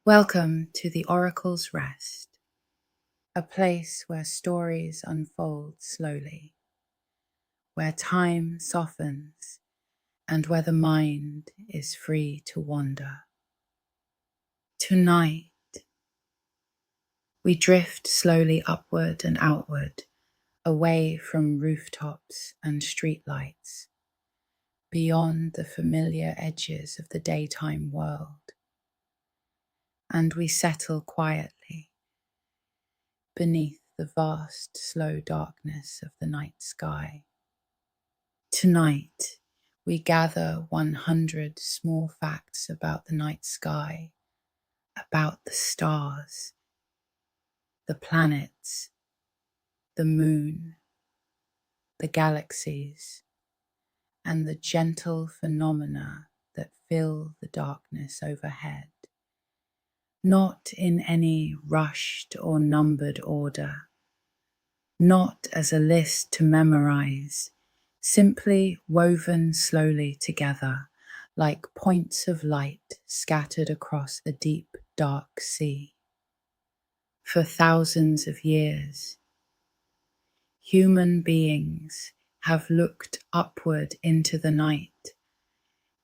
Welcome to the Oracle's Rest, a place where stories unfold slowly, where time softens, and where the mind is free to wander. Tonight, we drift slowly upward and outward, away from rooftops and streetlights, beyond the familiar edges of the daytime world, and we settle quietly beneath the vast, slow darkness of the night sky. Tonight, we gather 100 small facts about the night sky, about the stars, the planets, the moon, the galaxies, and the gentle phenomena that fill the darkness overhead, not in any rushed or numbered order, not as a list to memorize, simply woven slowly together like points of light scattered across a deep, dark sea. For thousands of years, human beings have looked upward into the night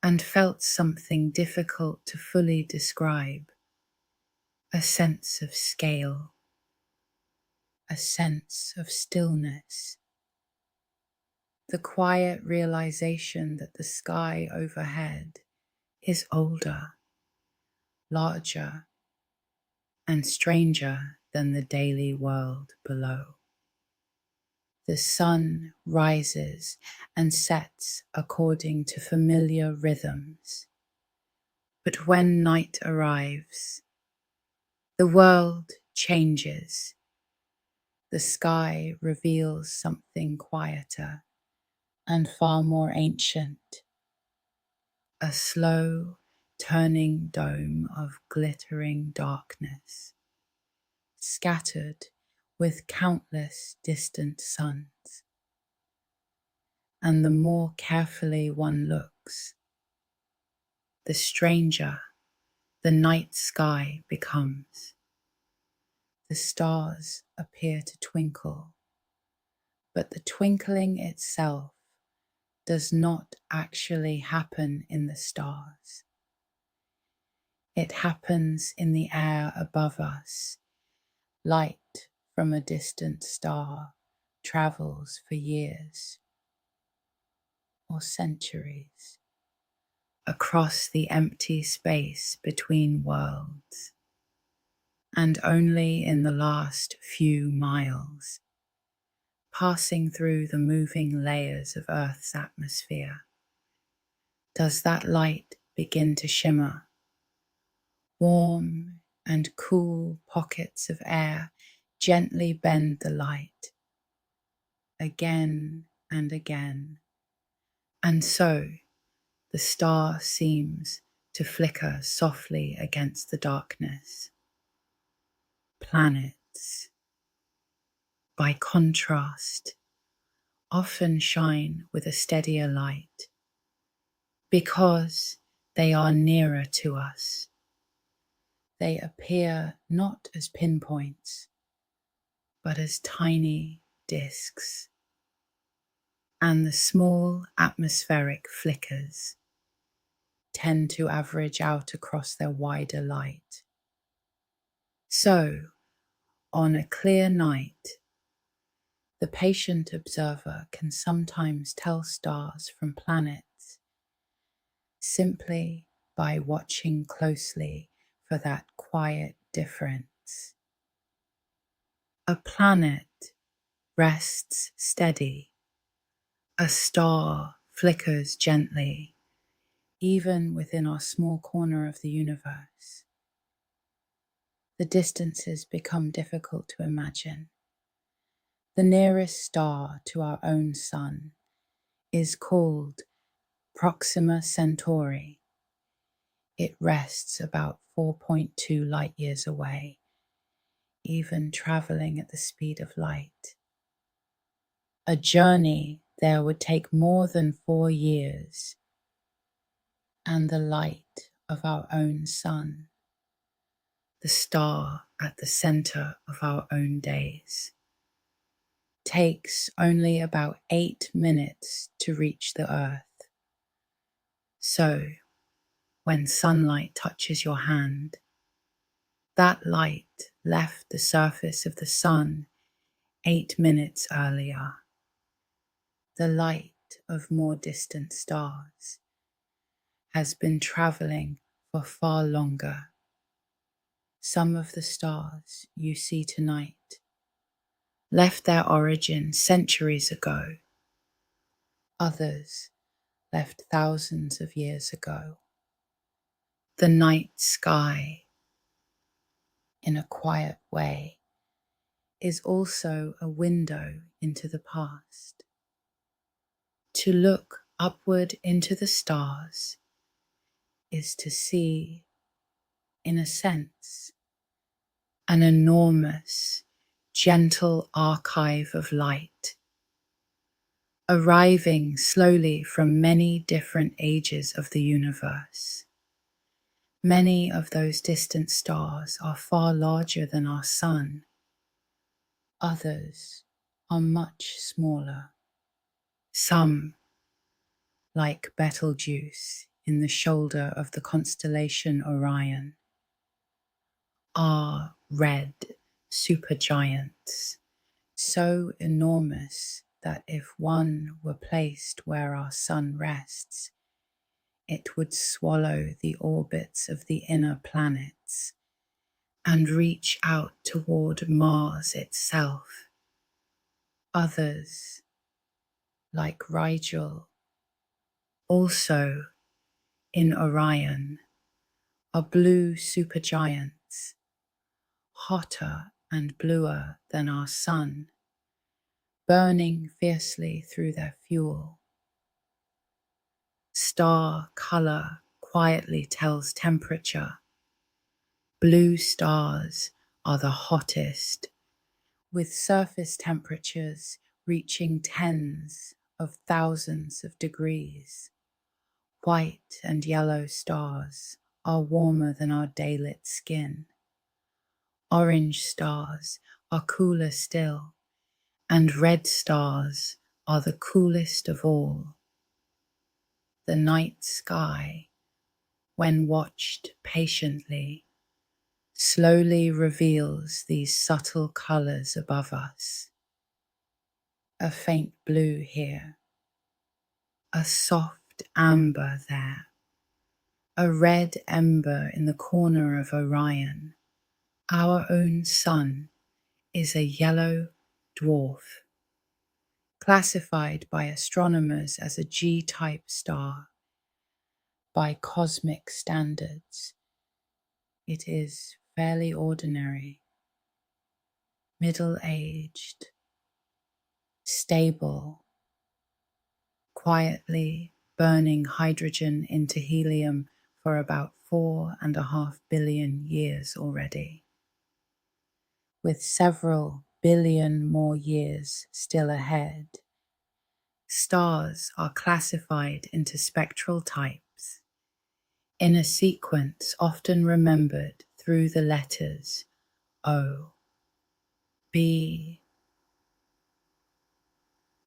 and felt something difficult to fully describe, a sense of scale, a sense of stillness, the quiet realization that the sky overhead is older, larger, and stranger than the daily world below. The sun rises and sets according to familiar rhythms, but when night arrives, the world changes. The sky reveals something quieter and far more ancient, a slow turning dome of glittering darkness, scattered with countless distant suns. And the more carefully one looks, the stranger the night sky becomes. The stars appear to twinkle, but the twinkling itself does not actually happen in the stars. It happens in the air above us. Light from a distant star travels for years or centuries across the empty space between worlds, and only in the last few miles, passing through the moving layers of Earth's atmosphere, does that light begin to shimmer. Warm and cool pockets of air gently bend the light, again and again, and so the star seems to flicker softly against the darkness. Planets, by contrast, often shine with a steadier light because they are nearer to us. They appear not as pinpoints, but as tiny disks, and the small atmospheric flickers tend to average out across their wider light. So, on a clear night, the patient observer can sometimes tell stars from planets simply by watching closely for that quiet difference. A planet rests steady. A star flickers gently, even within our small corner of the universe. The distances become difficult to imagine. The nearest star to our own sun is called Proxima Centauri. It rests about 4.2 light years away, even traveling at the speed of light. A journey there would take more than 4 years, and the light of our own sun the star at the center of our own days, takes only about 8 minutes to reach the Earth. So, when sunlight touches your hand, that light left the surface of the sun 8 minutes earlier. The light of more distant stars has been traveling for far longer. Some of the stars you see tonight left their origin centuries ago. Others left thousands of years ago. The night sky, in a quiet way, is also a window into the past. To look upward into the stars is to see, in a sense, an enormous, gentle archive of light, arriving slowly from many different ages of the universe. Many of those distant stars are far larger than our sun. Others are much smaller. Some, like Betelgeuse in the shoulder of the constellation Orion, are red supergiants, so enormous that if one were placed where our sun rests, it would swallow the orbits of the inner planets and reach out toward Mars itself. Others, like Rigel, also in Orion, are blue supergiants, hotter and bluer than our sun, burning fiercely through their fuel. Star color quietly tells temperature. Blue stars are the hottest, with surface temperatures reaching tens of thousands of degrees. White and yellow stars are warmer than our daylit skin. Orange stars are cooler still, and red stars are the coolest of all. The night sky, when watched patiently, slowly reveals these subtle colors above us. A faint blue here, a soft amber there, a red ember in the corner of Orion. Our own sun is a yellow dwarf, classified by astronomers as a G-type star. By cosmic standards, it is fairly ordinary, middle-aged, stable, quietly burning hydrogen into helium for about 4.5 billion years already, with several billion more years still ahead. Stars are classified into spectral types, in a sequence often remembered through the letters O, B,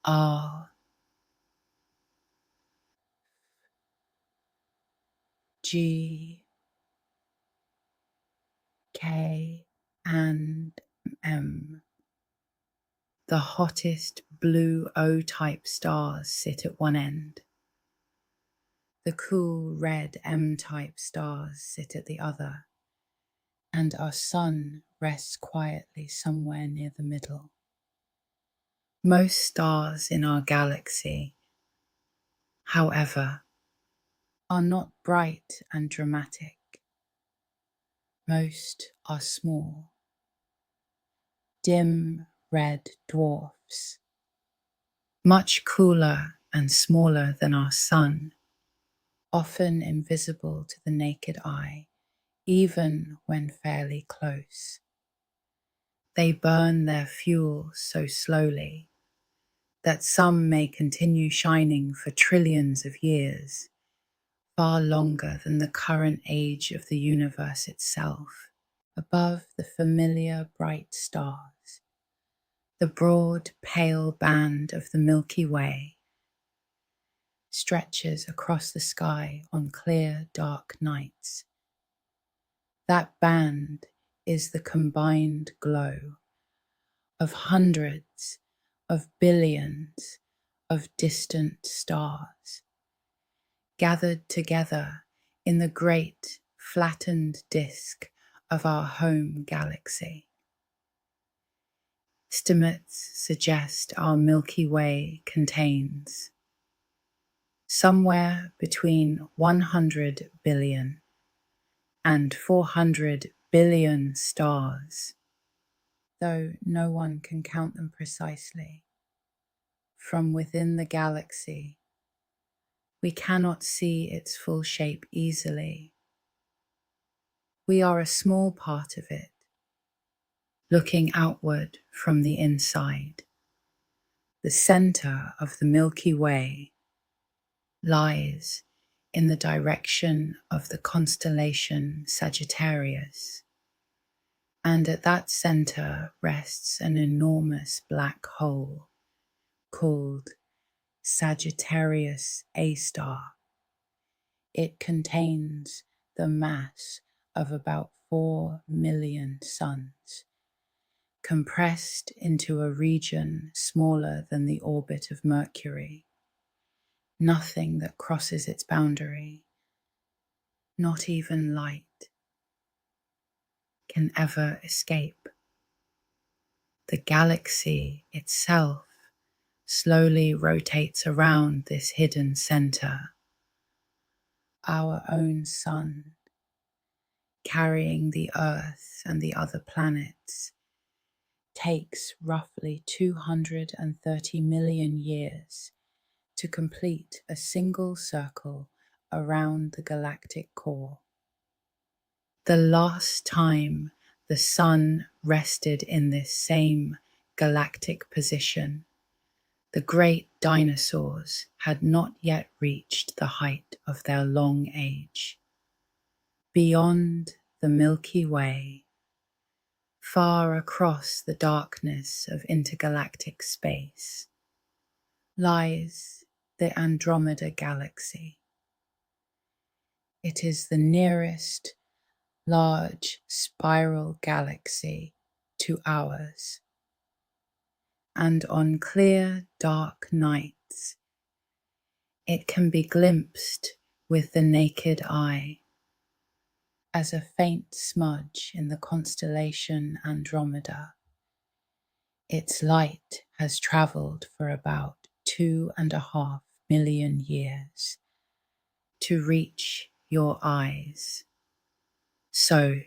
R, G, K, and M. The hottest blue O-type stars sit at one end. The cool red M-type stars sit at the other, and our sun rests quietly somewhere near the middle. Most stars in our galaxy, however, are not bright and dramatic. Most are small, dim red dwarfs, much cooler and smaller than our sun, often invisible to the naked eye, even when fairly close. They burn their fuel so slowly that some may continue shining for trillions of years, far longer than the current age of the universe itself. Above the familiar bright stars, the broad pale band of the Milky Way stretches across the sky on clear dark nights. That band is the combined glow of hundreds of billions of distant stars, gathered together in the great flattened disk of our home galaxy. Estimates suggest our Milky Way contains somewhere between 100 billion and 400 billion stars, though no one can count them precisely. From within the galaxy, we cannot see its full shape easily. We are a small part of it, looking outward from the inside. The center of the Milky Way lies in the direction of the constellation Sagittarius, and at that center rests an enormous black hole called Sagittarius A star. It contains the mass of about 4 million suns, compressed into a region smaller than the orbit of Mercury. Nothing that crosses its boundary, not even light, can ever escape. The galaxy itself slowly rotates around this hidden center, our own sun, carrying the Earth and the other planets, takes roughly 230 million years to complete a single circle around the galactic core. The last time the sun rested in this same galactic position, the great dinosaurs had not yet reached the height of their long age. Beyond the Milky Way, far across the darkness of intergalactic space, lies the Andromeda galaxy. It is the nearest large spiral galaxy to ours, and on clear dark nights it can be glimpsed with the naked eye as a faint smudge in the constellation Andromeda. Its light has travelled for about 2.5 million years to reach your eyes. So,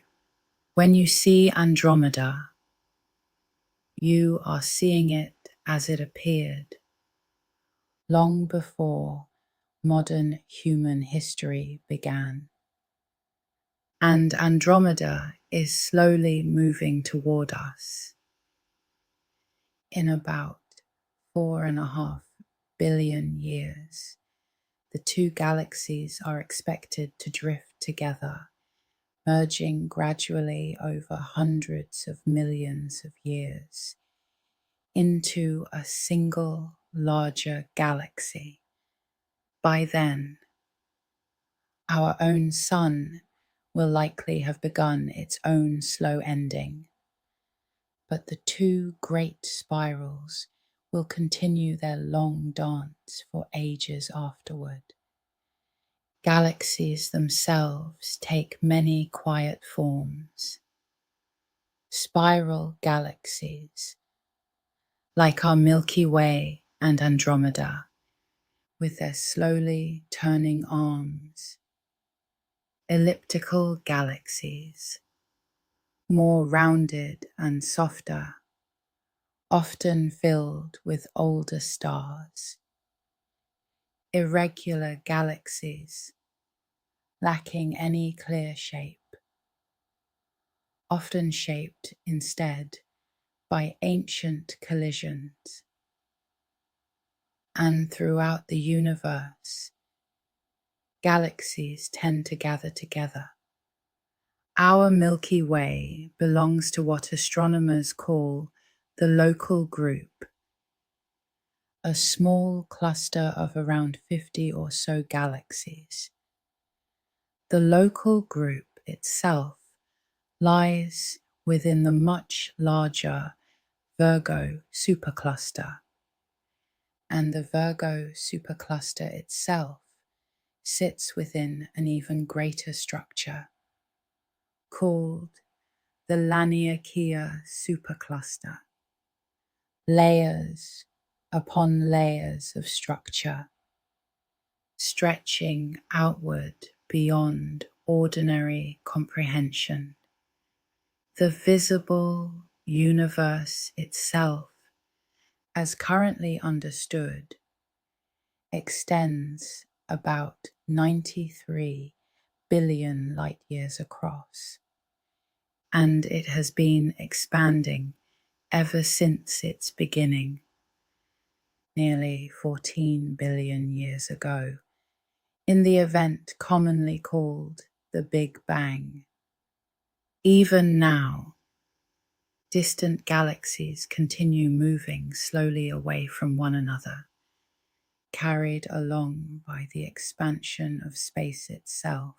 when you see Andromeda, you are seeing it as it appeared long before modern human history began. And Andromeda is slowly moving toward us. In about 4.5 billion years, the two galaxies are expected to drift together, merging gradually over hundreds of millions of years into a single larger galaxy. By then, our own sun will likely have begun its own slow ending, but the two great spirals will continue their long dance for ages afterward. Galaxies themselves take many quiet forms. Spiral galaxies, like our Milky Way and Andromeda, with their slowly turning arms. Elliptical galaxies, more rounded and softer, often filled with older stars. Irregular galaxies, lacking any clear shape, often shaped instead by ancient collisions. And throughout the universe, galaxies tend to gather together Our Milky Way belongs to what astronomers call the local group, a small cluster of around 50 or so galaxies. The local group itself lies within the much larger Virgo supercluster, and the Virgo supercluster itself sits within an even greater structure called the Laniakea supercluster. Layers upon layers of structure, stretching outward beyond ordinary comprehension. The visible universe itself, as currently understood, extends about 93 billion light years across, and it has been expanding ever since its beginning, nearly 14 billion years ago, in the event commonly called the Big Bang. Even now, distant galaxies continue moving slowly away from one another, carried along by the expansion of space itself.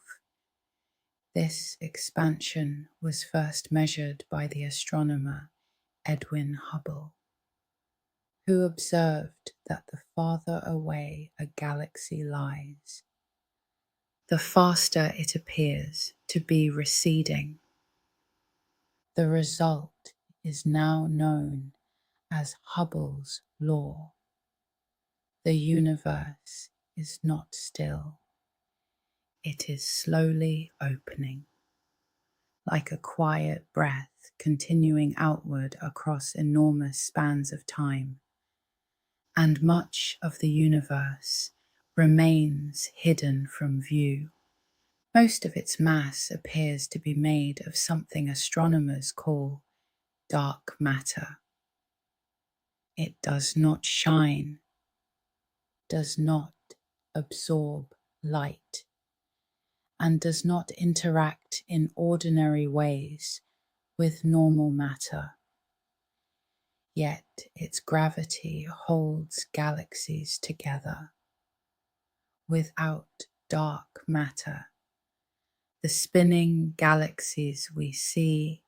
This expansion was first measured by the astronomer Edwin Hubble, who observed that the farther away a galaxy lies, the faster it appears to be receding. The result is now known as Hubble's law. The universe is not still. It is slowly opening, like a quiet breath continuing outward across enormous spans of time. And much of the universe remains hidden from view. Most of its mass appears to be made of something astronomers call dark matter. It does not shine, does not absorb light, and does not interact in ordinary ways with normal matter. Yet its gravity holds galaxies together. Without dark matter, the spinning galaxies we see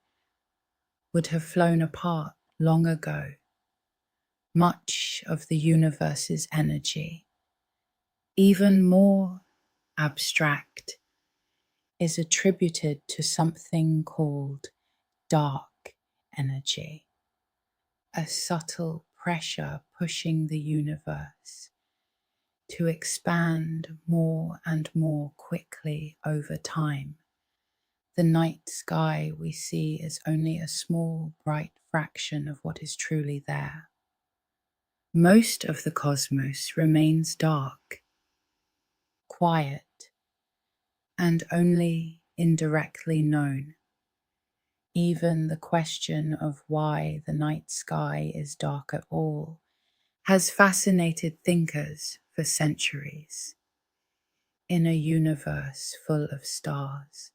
would have flown apart long ago. Much of the universe's energy, even more abstract, is attributed to something called dark energy, a subtle pressure pushing the universe to expand more and more quickly over time. The night sky we see is only a small, bright fraction of what is truly there. Most of the cosmos remains dark, quiet, and only indirectly known. Even the question of why the night sky is dark at all has fascinated thinkers for centuries. In a universe full of stars,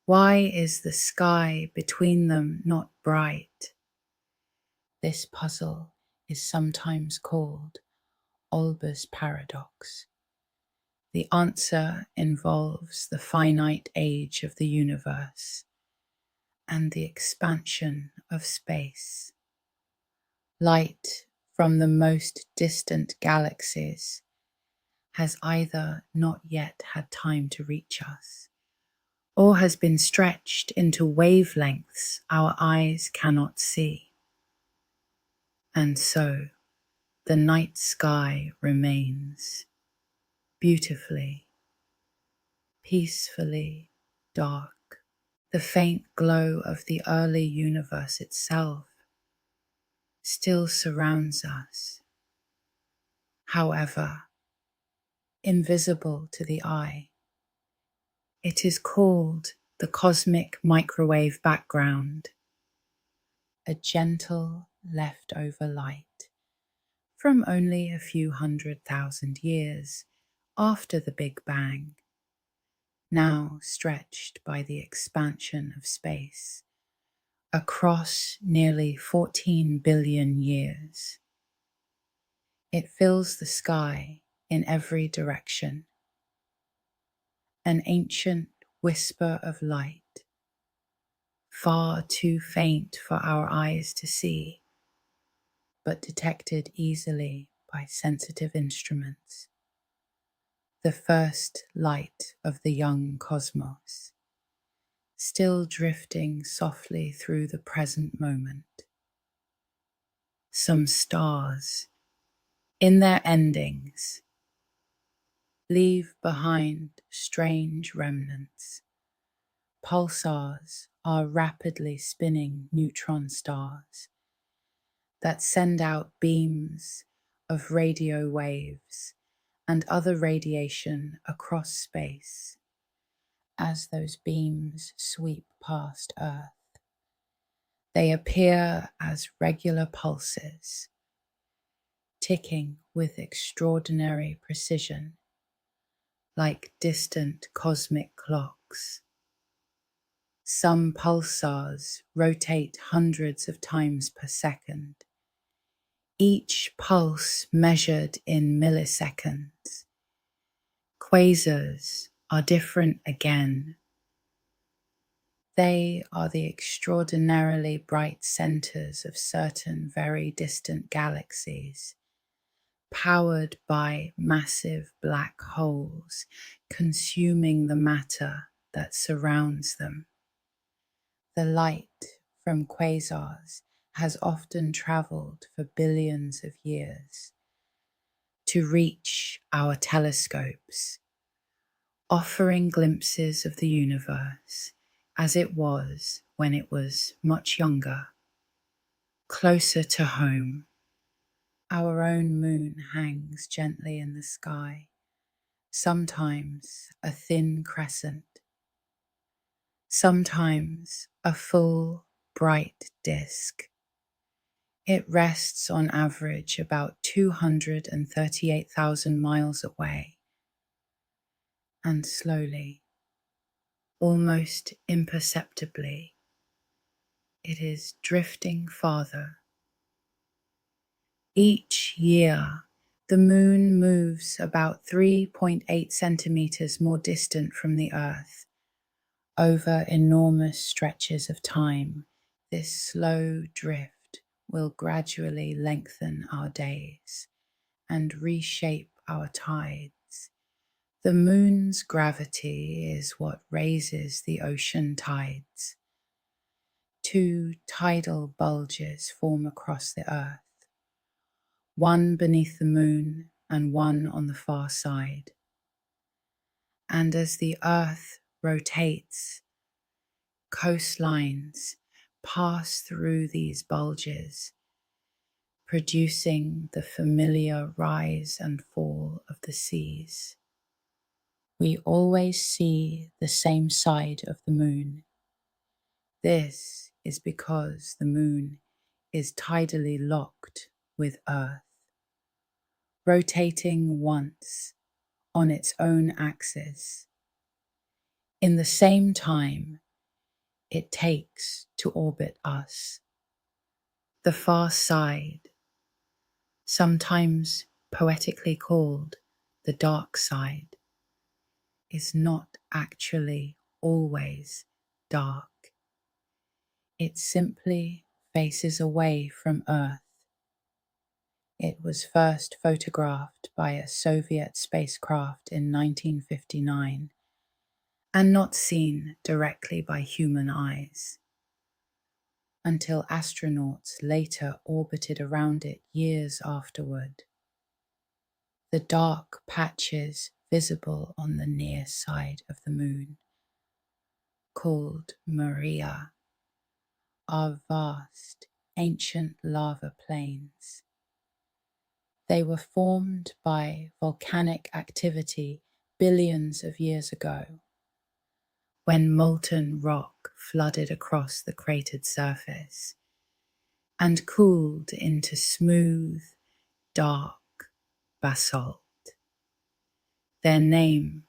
why is the sky between them not bright? This puzzle is sometimes called Olbers' paradox. The answer involves the finite age of the universe and the expansion of space. Light from the most distant galaxies has either not yet had time to reach us, or has been stretched into wavelengths our eyes cannot see. And so the night sky remains beautifully, peacefully dark. The faint glow of the early universe itself still surrounds us, however, invisible to the eye. It is called the cosmic microwave background, a gentle leftover light from only a few 100,000 years after the Big Bang. now stretched by the expansion of space across nearly 14 billion years. It fills the sky in every direction, an ancient whisper of light, far too faint for our eyes to see, but detected easily by sensitive instruments. The first light of the young cosmos, still drifting softly through the present moment. Some stars, in their endings, leave behind strange remnants. Pulsars are rapidly spinning neutron stars that send out beams of radio waves and other radiation across space. As those beams sweep past Earth, they appear as regular pulses, ticking with extraordinary precision, like distant cosmic clocks. Some pulsars rotate hundreds of times per second, each pulse measured in milliseconds. Quasars are different again. They are the extraordinarily bright centers of certain very distant galaxies, powered by massive black holes consuming the matter that surrounds them. The light from quasars has often traveled for billions of years to reach our telescopes, offering glimpses of the universe as it was when it was much younger, closer to home. Our own moon hangs gently in the sky, sometimes a thin crescent, sometimes a full, bright disk. It rests on average about 238,000 miles away, and slowly, almost imperceptibly, it is drifting farther. Each year, the moon moves about 3.8 centimeters more distant from the Earth. Over enormous stretches of time, this slow drift will gradually lengthen our days and reshape our tides. The moon's gravity is what raises the ocean tides. Two tidal bulges form across the Earth, one beneath the moon and one on the far side. And as the Earth rotates, coastlines pass through these bulges, producing the familiar rise and fall of the seas. We always see the same side of the moon. This is because the moon is tidally locked with Earth, rotating once on its own axis, in the same time it takes to orbit us. The far side, sometimes poetically called the dark side, is not actually always dark. It simply faces away from Earth. It was first photographed by a Soviet spacecraft in 1959 and not seen directly by human eyes until astronauts later orbited around it years afterward. The dark patches visible on the near side of the moon, called Maria, are vast, ancient lava plains. They were formed by volcanic activity billions of years ago, when molten rock flooded across the cratered surface and cooled into smooth, dark basalt. Their name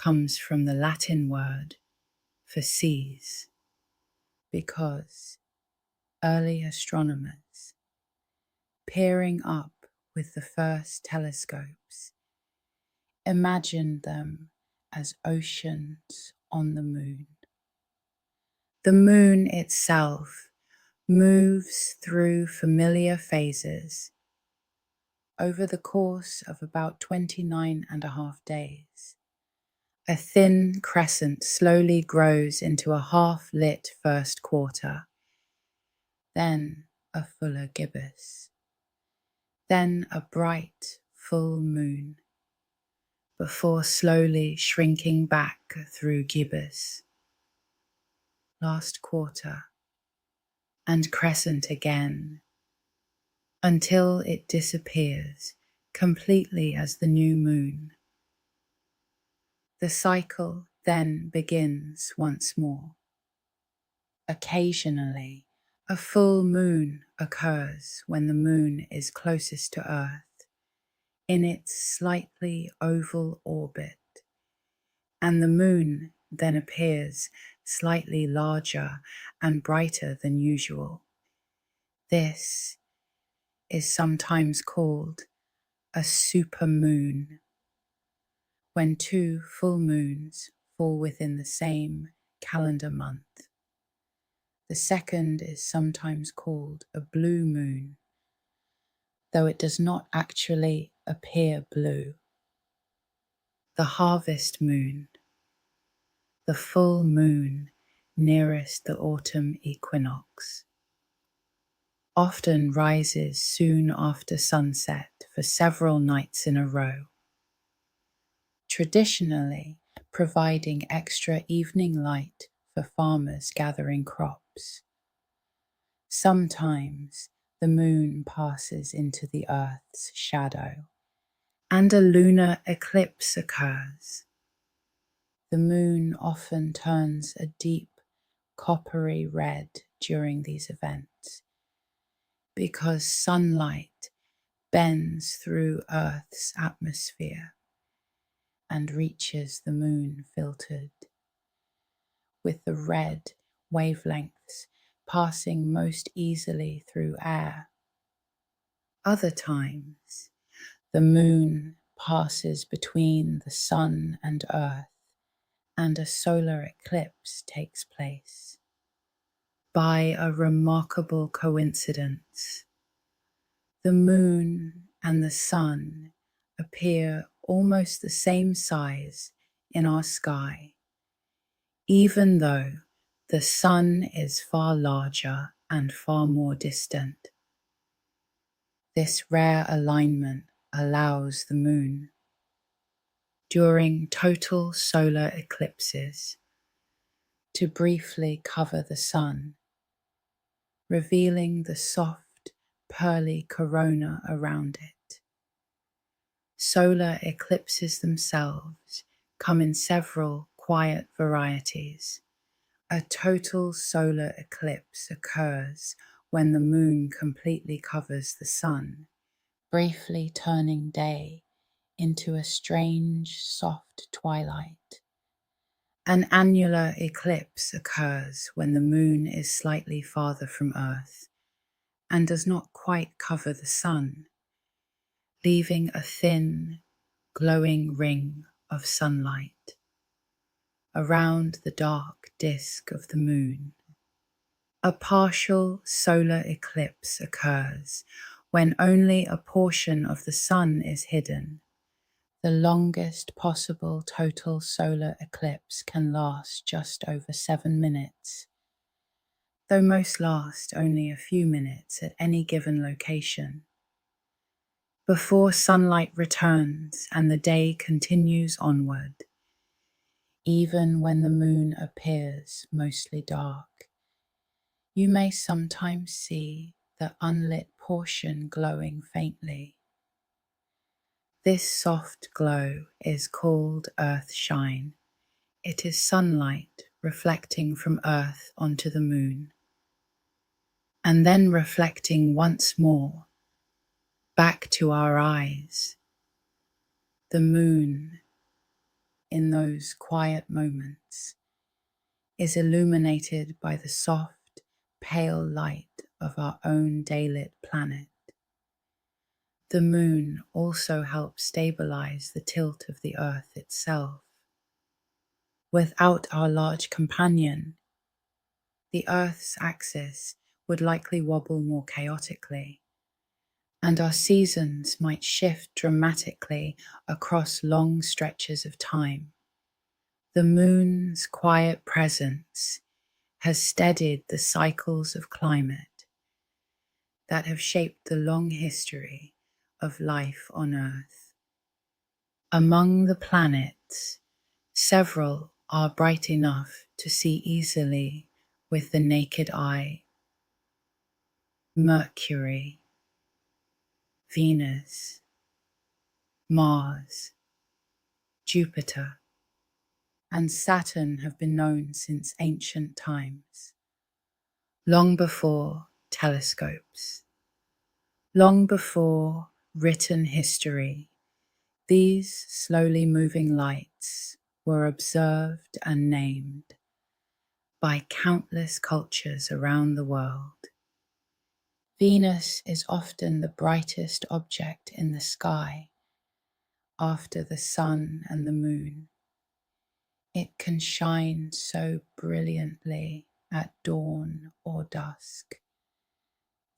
comes from the Latin word for seas, because early astronomers, peering up with the first telescopes, imagined them as oceans on the moon. The moon itself moves through familiar phases over the course of about 29.5 days. A thin crescent slowly grows into a half-lit first quarter, then a fuller gibbous, then a bright full moon, before slowly shrinking back through gibbous, last quarter, and crescent again, until it disappears completely as the new moon. The cycle then begins once more. Occasionally, a full moon occurs when the moon is closest to Earth in its slightly oval orbit, and the moon then appears slightly larger and brighter than usual. This is sometimes called a supermoon, when two full moons fall within the same calendar month. The second is sometimes called a blue moon, though it does not actually appear blue. The harvest moon, the full moon nearest the autumn equinox, often rises soon after sunset for several nights in a row, traditionally providing extra evening light for farmers gathering crops. Sometimes the moon passes into the Earth's shadow, and a lunar eclipse occurs. The moon often turns a deep coppery red during these events, because sunlight bends through Earth's atmosphere and reaches the moon filtered, with the red wavelengths passing most easily through air. Other times, the moon passes between the sun and Earth, and a solar eclipse takes place. By a remarkable coincidence, the moon and the sun appear almost the same size in our sky, even though the sun is far larger and far more distant. This rare alignment allows the moon, during total solar eclipses, to briefly cover the sun, revealing the soft, pearly corona around it. Solar eclipses themselves come in several quiet varieties. A total solar eclipse occurs when the moon completely covers the sun, briefly turning day into a strange, soft twilight. An annular eclipse occurs when the moon is slightly farther from Earth and does not quite cover the sun, leaving a thin, glowing ring of sunlight around the dark disk of the moon. A partial solar eclipse occurs when only a portion of the sun is hidden. The longest possible total solar eclipse can last just over 7 minutes, though most last only a few minutes at any given location, before sunlight returns and the day continues onward. Even when the moon appears mostly dark, you may sometimes see the unlit portion glowing faintly. This soft glow is called earthshine. It is sunlight reflecting from Earth onto the moon, and then reflecting once more back to our eyes. The moon in those quiet moments is illuminated by the soft, pale light of our own daylit planet. The moon also helps stabilize the tilt of the Earth itself. Without our large companion, the Earth's axis would likely wobble more chaotically, and our seasons might shift dramatically across long stretches of time. The moon's quiet presence has steadied the cycles of climate that have shaped the long history of life on Earth. Among the planets, several are bright enough to see easily with the naked eye: Mercury, Venus, Mars, Jupiter, and Saturn have been known since ancient times, long before telescopes, long before written history. These slowly moving lights were observed and named by countless cultures around the world. Venus is often the brightest object in the sky after the sun and the moon. It can shine so brilliantly at dawn or dusk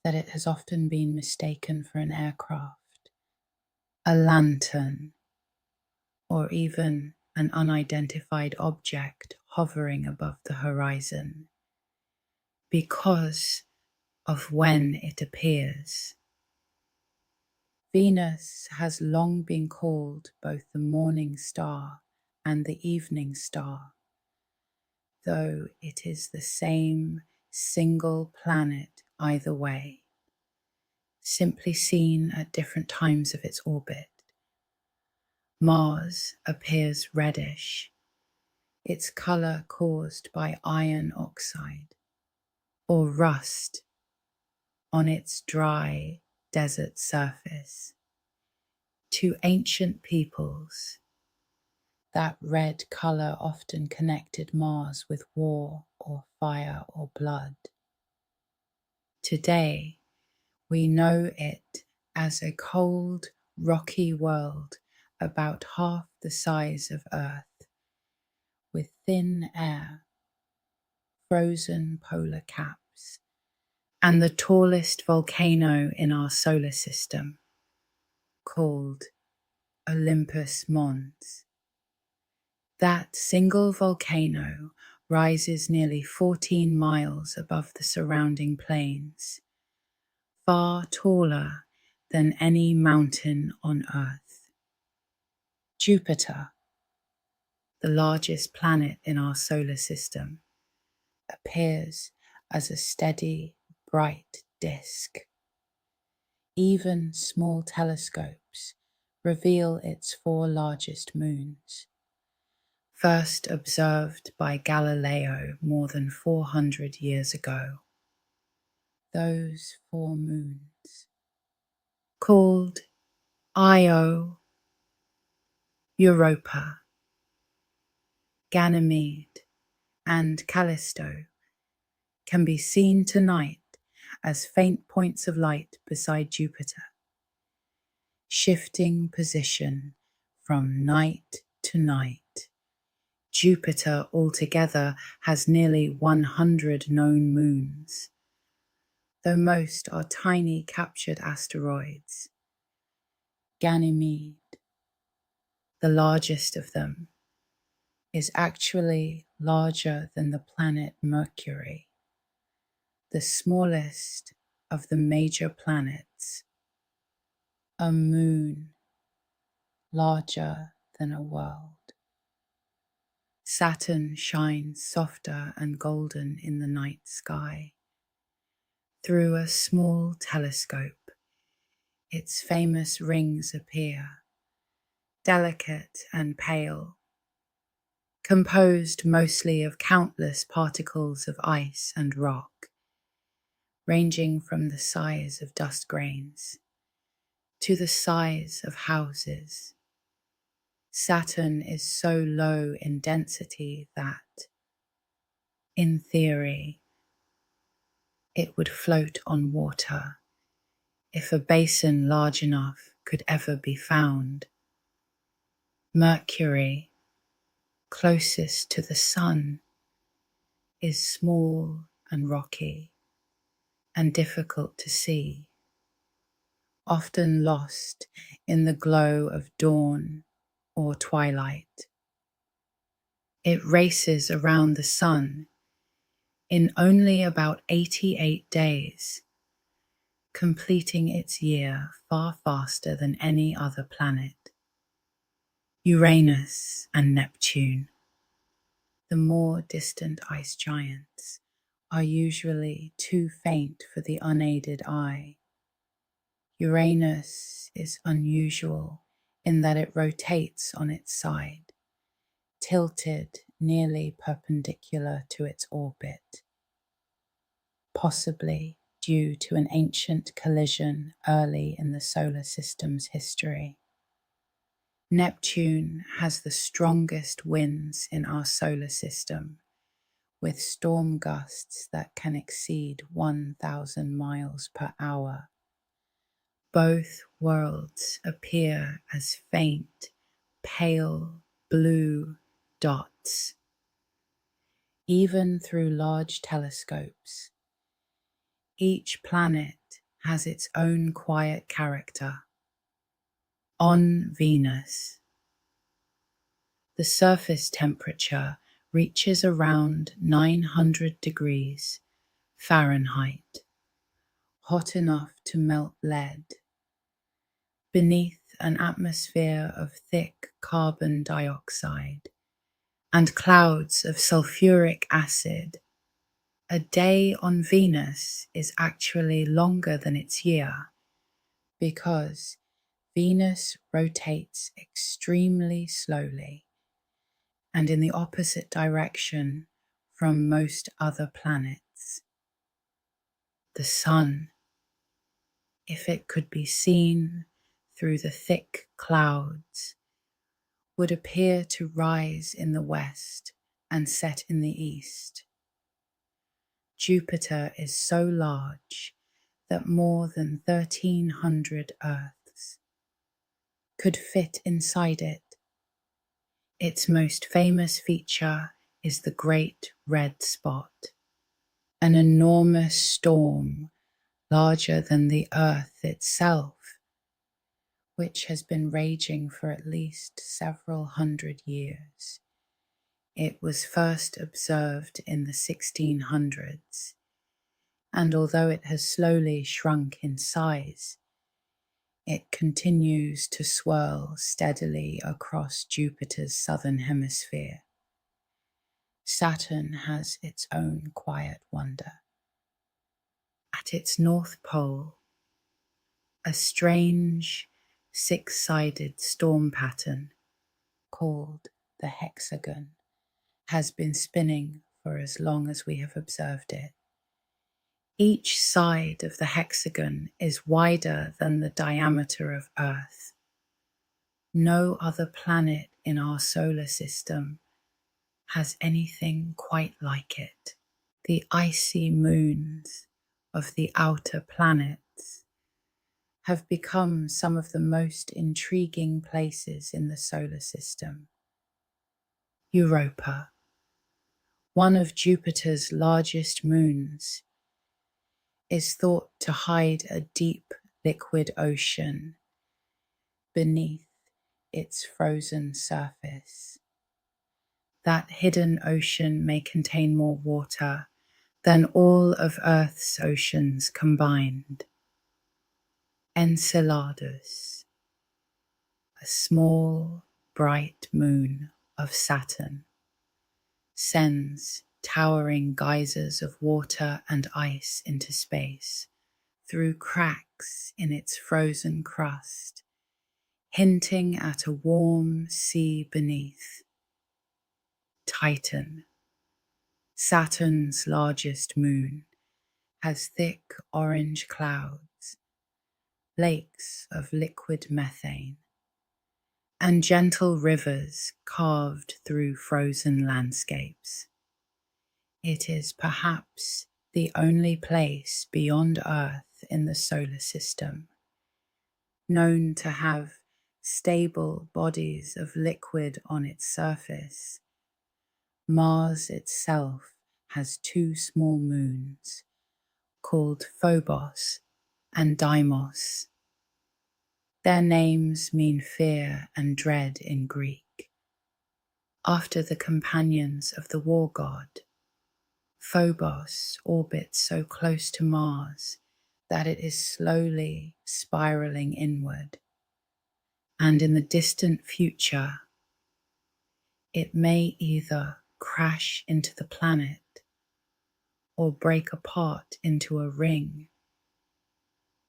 that it has often been mistaken for an aircraft, a lantern, or even an unidentified object hovering above the horizon, because of when it appears. Venus has long been called both the morning star and the evening star, though it is the same single planet either way, simply seen at different times of its orbit. Mars appears reddish, its color caused by iron oxide or rust on its dry desert surface. To ancient peoples, that red color often connected Mars with war or fire or blood. Today, we know it as a cold, rocky world about half the size of Earth, with thin air, frozen polar caps, and the tallest volcano in our solar system, called Olympus Mons. That single volcano rises nearly 14 miles above the surrounding plains, far taller than any mountain on Earth. Jupiter, the largest planet in our solar system, appears as a steady, bright disk. Even small telescopes reveal its 4 largest moons, first observed by Galileo more than 400 years ago. Those 4 moons, called Io, Europa, Ganymede, and Callisto, can be seen tonight as faint points of light beside Jupiter, shifting position from night to night. Jupiter altogether has nearly 100 known moons, though most are tiny captured asteroids. Ganymede, the largest of them, is actually larger than the planet Mercury, the smallest of the major planets, a moon larger than a world. Saturn shines softer and golden in the night sky. Through a small telescope, its famous rings appear, delicate and pale, composed mostly of countless particles of ice and rock, ranging from the size of dust grains to the size of houses. Saturn is so low in density that, in theory, it would float on water if a basin large enough could ever be found. Mercury, closest to the Sun, is small and rocky and difficult to see, often lost in the glow of dawn or twilight. It races around the Sun in only about 88 days, completing its year far faster than any other planet. Uranus and Neptune, the more distant ice giants, are usually too faint for the unaided eye. Uranus is unusual in that it rotates on its side, tilted nearly perpendicular to its orbit, possibly due to an ancient collision early in the solar system's history. Neptune has the strongest winds in our solar system, with storm gusts that can exceed 1,000 miles per hour. Both worlds appear as faint, pale blue dots. Even through large telescopes, each planet has its own quiet character. On Venus, the surface temperature reaches around 900 degrees Fahrenheit, hot enough to melt lead. Beneath an atmosphere of thick carbon dioxide and clouds of sulfuric acid, a day on Venus is actually longer than its year because Venus rotates extremely slowly and in the opposite direction from most other planets. The Sun, if it could be seen through the thick clouds, would appear to rise in the west and set in the east. Jupiter is so large that more than 1,300 Earths could fit inside it. Its most famous feature is the Great Red Spot, an enormous storm larger than the Earth itself, which has been raging for at least several hundred years. It was first observed in the 1600s, and although it has slowly shrunk in size, it continues to swirl steadily across Jupiter's southern hemisphere. Saturn has its own quiet wonder. At its north pole, a strange six-sided storm pattern called the hexagon has been spinning for as long as we have observed it. Each side of the hexagon is wider than the diameter of Earth. No other planet in our solar system has anything quite like it. The icy moons of the outer planets have become some of the most intriguing places in the solar system. Europa, one of Jupiter's largest moons, is thought to hide a deep liquid ocean beneath its frozen surface. That hidden ocean may contain more water than all of Earth's oceans combined. Enceladus, a small, bright moon of Saturn, sends towering geysers of water and ice into space through cracks in its frozen crust, hinting at a warm sea beneath. Titan, Saturn's largest moon, has thick orange clouds, lakes of liquid methane, and gentle rivers carved through frozen landscapes. It is perhaps the only place beyond Earth in the solar system known to have stable bodies of liquid on its surface. Mars itself has two small moons called Phobos and Deimos. Their names mean fear and dread in Greek, after the companions of the war god. Phobos orbits so close to Mars that it is slowly spiraling inward, and in the distant future, it may either crash into the planet or break apart into a ring.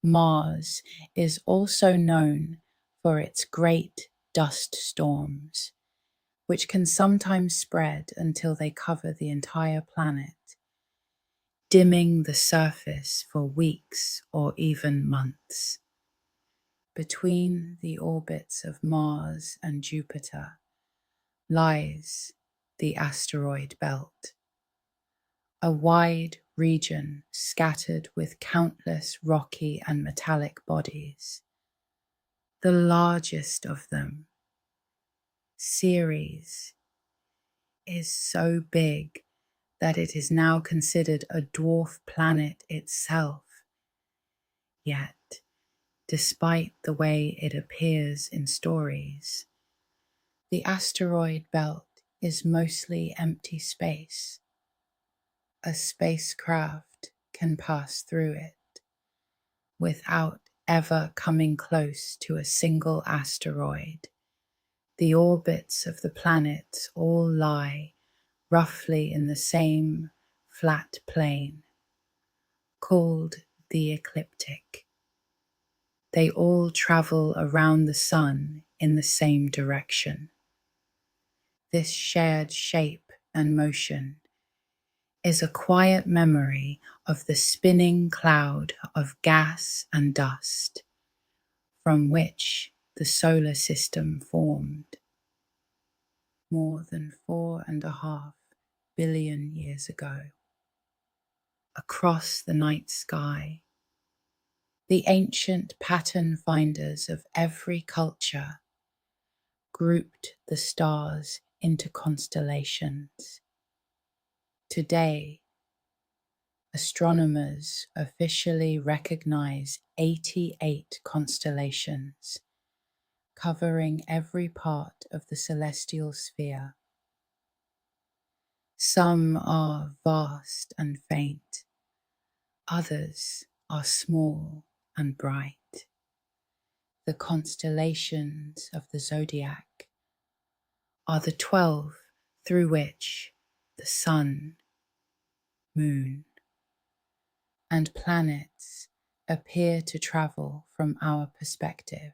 Mars is also known for its great dust storms, which can sometimes spread until they cover the entire planet, dimming the surface for weeks or even months. Between the orbits of Mars and Jupiter lies the asteroid belt, a wide region scattered with countless rocky and metallic bodies. The largest of them, Ceres, is so big that it is now considered a dwarf planet itself. Yet, despite the way it appears in stories, the asteroid belt is mostly empty space. A spacecraft can pass through it without ever coming close to a single asteroid. The orbits of the planets all lie roughly in the same flat plane, called the ecliptic. They all travel around the sun in the same direction. This shared shape and motion is a quiet memory of the spinning cloud of gas and dust from which the solar system formed more than 4.5 billion years ago. Across the night sky, the ancient pattern finders of every culture grouped the stars into constellations. Today, astronomers officially recognize 88 constellations, covering every part of the celestial sphere. Some are vast and faint, others are small and bright. The constellations of the zodiac are the 12 through which the sun, moon, and planets appear to travel from our perspective.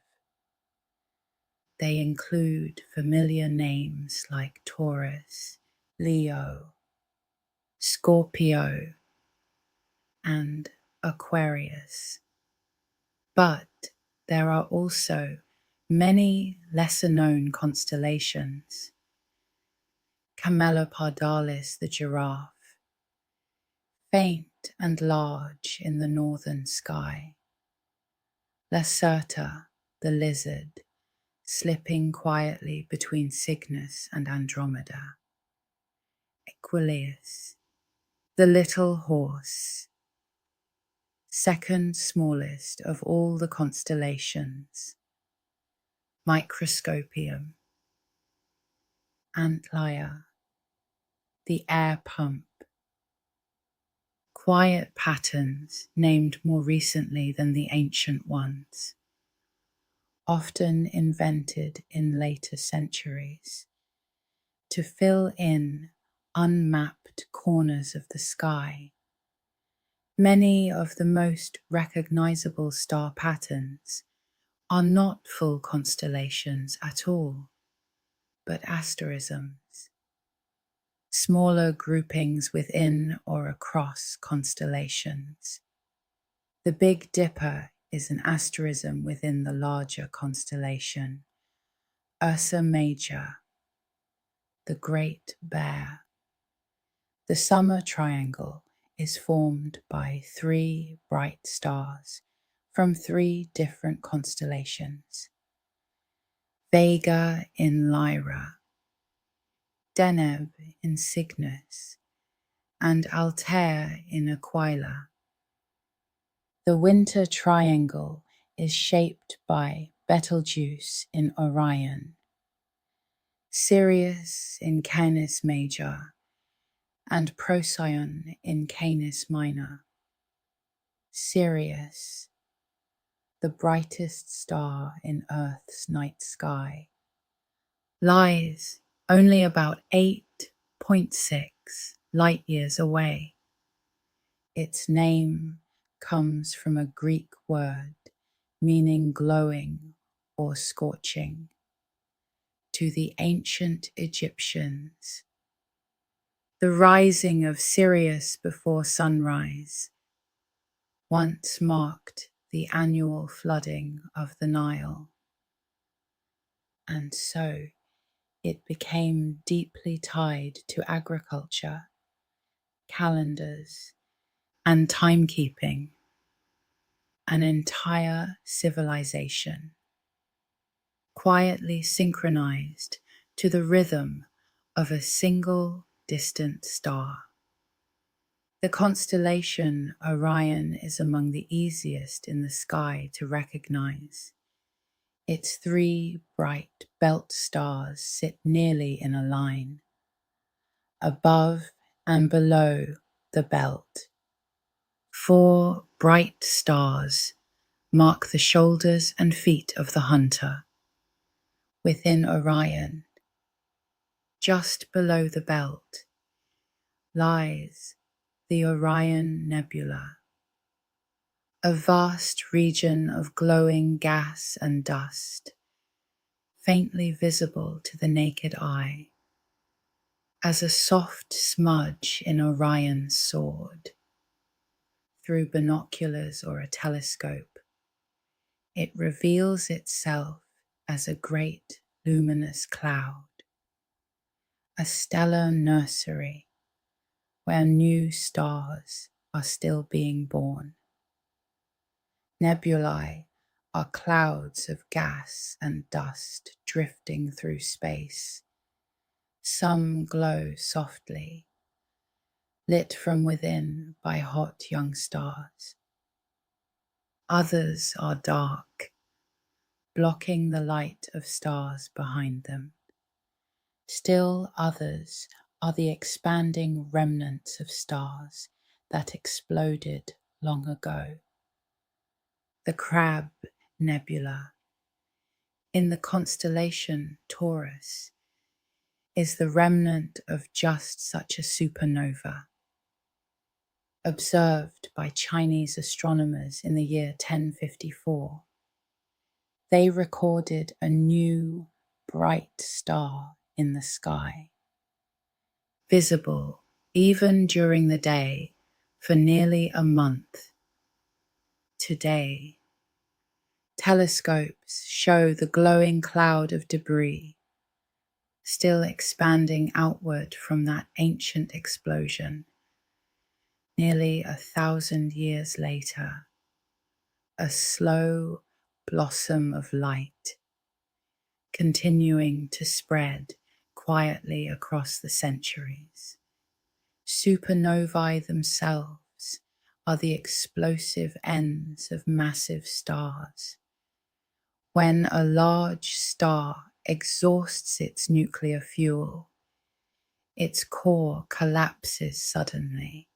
They include familiar names like Taurus, Leo, Scorpio, and Aquarius. But there are also many lesser-known constellations. Camelopardalis the giraffe, faint and large in the northern sky. Lacerta the lizard, slipping quietly between Cygnus and Andromeda. Equileus, the little horse, second smallest of all the constellations. Microscopium, Antlia, the air pump. Quiet patterns named more recently than the ancient ones, often invented in later centuries to fill in unmapped corners of the sky. Many of the most recognizable star patterns are not full constellations at all, but asterisms, smaller groupings within or across constellations. The Big Dipper is an asterism within the larger constellation, Ursa Major, the Great Bear. The summer triangle is formed by 3 bright stars from 3 different constellations: Vega in Lyra, Deneb in Cygnus, and Altair in Aquila. The winter triangle is shaped by Betelgeuse in Orion, Sirius in Canis Major, and Procyon in Canis Minor. Sirius, the brightest star in Earth's night sky, lies only about 8.6 light years away. Its name comes from a Greek word meaning glowing or scorching. To the ancient Egyptians, the rising of Sirius before sunrise once marked the annual flooding of the Nile, and so it became deeply tied to agriculture, calendars, and timekeeping. An entire civilization, quietly synchronized to the rhythm of a single distant star. The constellation Orion is among the easiest in the sky to recognize. Its 3 bright belt stars sit nearly in a line, above and below the belt. 4 bright stars mark the shoulders and feet of the hunter. Within Orion, just below the belt, lies the Orion Nebula, a vast region of glowing gas and dust, faintly visible to the naked eye, as a soft smudge in Orion's sword. Through binoculars or a telescope, it reveals itself as a great luminous cloud, a stellar nursery where new stars are still being born. Nebulae are clouds of gas and dust drifting through space. Some glow softly, lit from within by hot young stars. Others are dark, blocking the light of stars behind them. Still others are the expanding remnants of stars that exploded long ago. The Crab Nebula in the constellation Taurus is the remnant of just such a supernova. Observed by Chinese astronomers in the year 1054, they recorded a new bright star in the sky, visible even during the day for nearly a month. Today, telescopes show the glowing cloud of debris still expanding outward from that ancient explosion. Nearly 1,000 years later, a slow blossom of light, continuing to spread quietly across the centuries. Supernovae themselves are the explosive ends of massive stars. When a large star exhausts its nuclear fuel, its core collapses suddenly,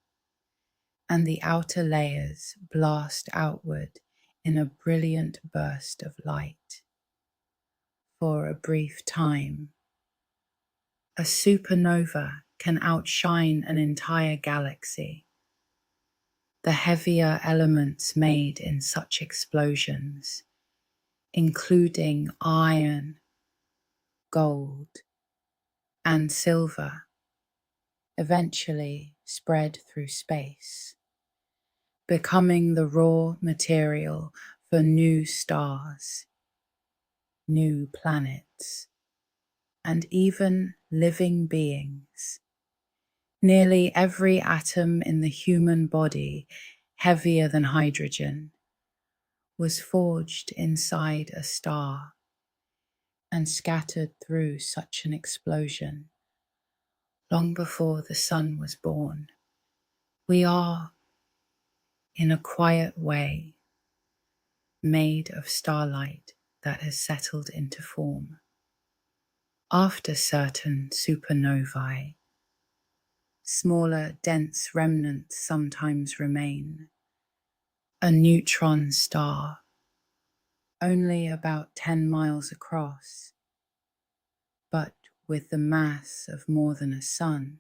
and the outer layers blast outward in a brilliant burst of light. For a brief time, a supernova can outshine an entire galaxy. The heavier elements made in such explosions, including iron, gold, and silver, eventually spread through space, becoming the raw material for new stars, new planets. and even living beings. Nearly every atom in the human body, heavier than hydrogen, was forged inside a star and scattered through such an explosion long before the sun was born. We are, in a quiet way, made of starlight that has settled into form. After certain supernovae, smaller, dense remnants sometimes remain. A neutron star, only about 10 miles across, but with the mass of more than a sun,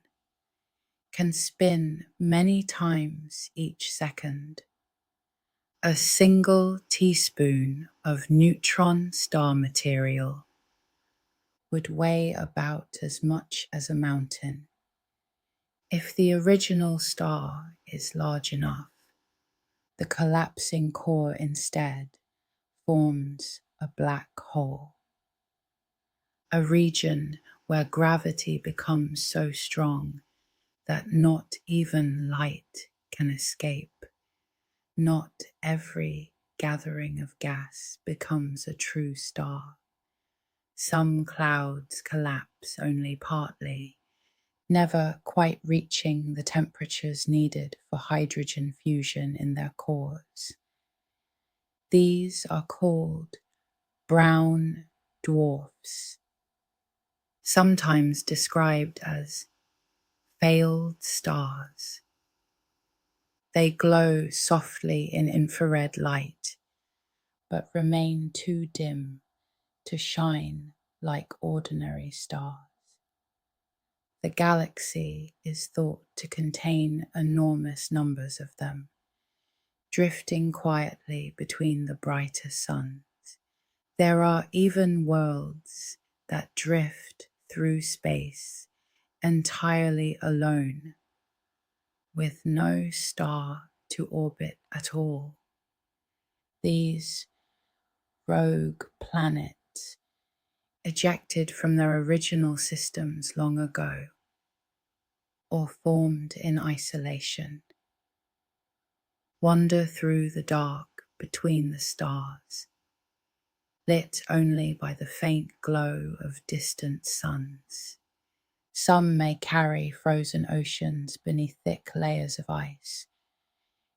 can spin many times each second. A single teaspoon of neutron star material would weigh about as much as a mountain. If the original star is large enough, the collapsing core instead forms a black hole, a region where gravity becomes so strong that not even light can escape. Not every gathering of gas becomes a true star. Some clouds collapse only partly, never quite reaching the temperatures needed for hydrogen fusion in their cores. These are called brown dwarfs, sometimes described as failed stars. They glow softly in infrared light, but remain too dim to shine like ordinary stars. The galaxy is thought to contain enormous numbers of them, drifting quietly between the brighter suns. There are even worlds that drift through space entirely alone, with no star to orbit at all. These rogue planets, ejected from their original systems long ago, or formed in isolation, wander through the dark between the stars, lit only by the faint glow of distant suns. Some may carry frozen oceans beneath thick layers of ice,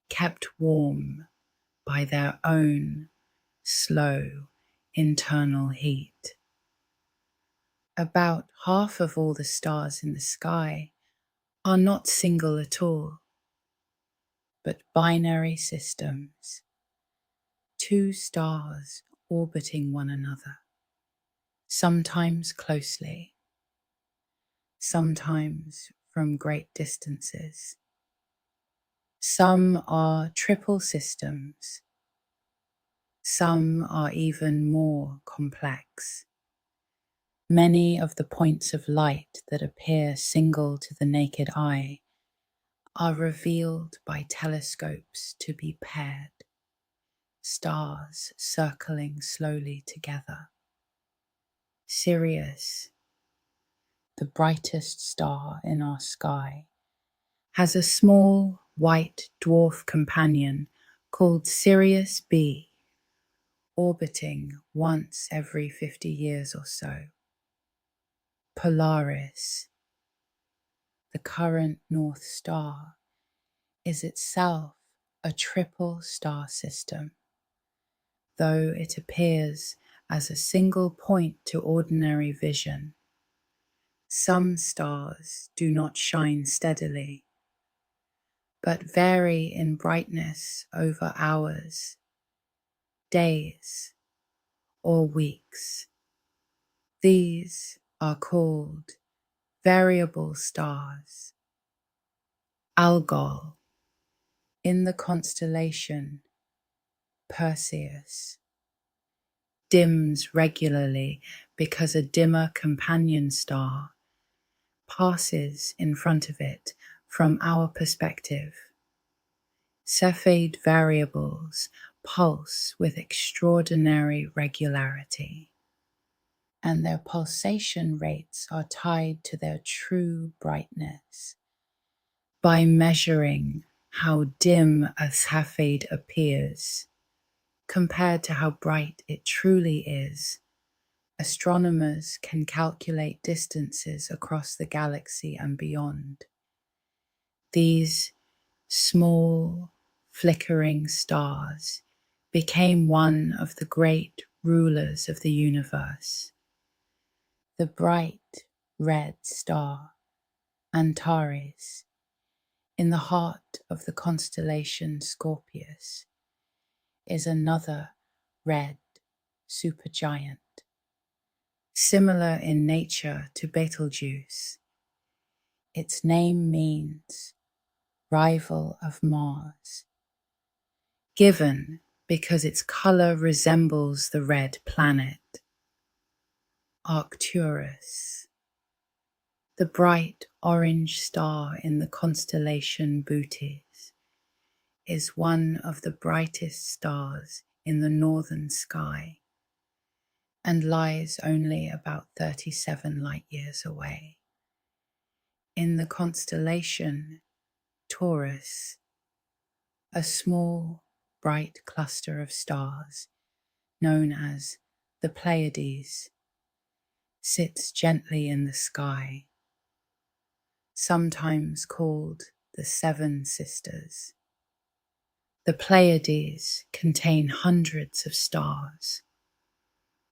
kept warm by their own slow internal heat. About half of all the stars in the sky are not single at all, but binary systems, two stars orbiting one another, sometimes closely, sometimes from great distances. Some are triple systems, some are even more complex. Many of the points of light that appear single to the naked eye are revealed by telescopes to be paired, stars circling slowly together. Sirius, the brightest star in our sky, has a small white dwarf companion called Sirius B, orbiting once every 50 years or so. Polaris, the current North Star, is itself a triple star system, though it appears as a single point to ordinary vision. Some stars do not shine steadily, but vary in brightness over hours, days, or weeks. These are called variable stars. Algol, in the constellation Perseus, dims regularly because a dimmer companion star passes in front of it from our perspective. Cepheid variables pulse with extraordinary regularity. and their pulsation rates are tied to their true brightness. By measuring how dim a Cepheid appears compared to how bright it truly is, astronomers can calculate distances across the galaxy and beyond. These small, flickering stars became one of the great rulers of the universe. The bright red star, Antares, in the heart of the constellation Scorpius, is another red supergiant. Similar in nature to Betelgeuse, its name means rival of Mars, given because its color resembles the red planet, Arcturus. The bright orange star in the constellation Bootes is one of the brightest stars in the northern sky and lies only about 37 light years away. In the constellation Taurus, a small, bright cluster of stars known as the Pleiades sits gently in the sky, sometimes called the Seven Sisters. The Pleiades contain hundreds of stars,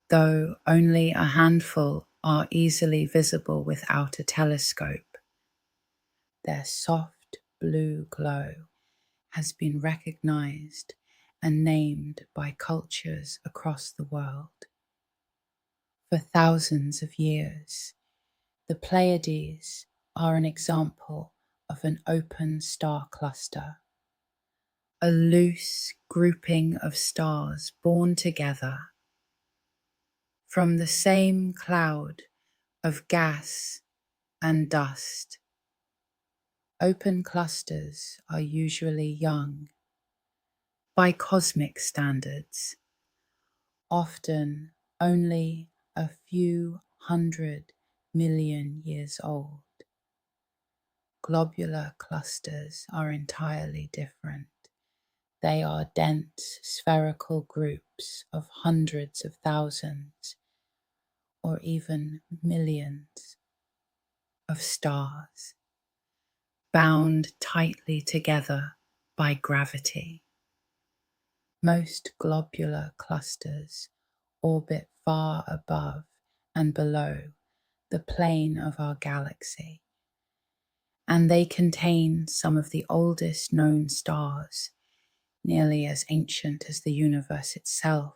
though only a handful are easily visible without a telescope. Their soft blue glow has been recognized and named by cultures across the world. For thousands of years, the Pleiades are an example of an open star cluster, a loose grouping of stars born together from the same cloud of gas and dust. Open clusters are usually young by cosmic standards, often only a few 100 million years old. Globular clusters are entirely different. They are dense spherical groups of hundreds of thousands or even millions of stars, bound tightly together by gravity. Most globular clusters orbit far above and below the plane of our galaxy, and they contain some of the oldest known stars, nearly as ancient as the universe itself.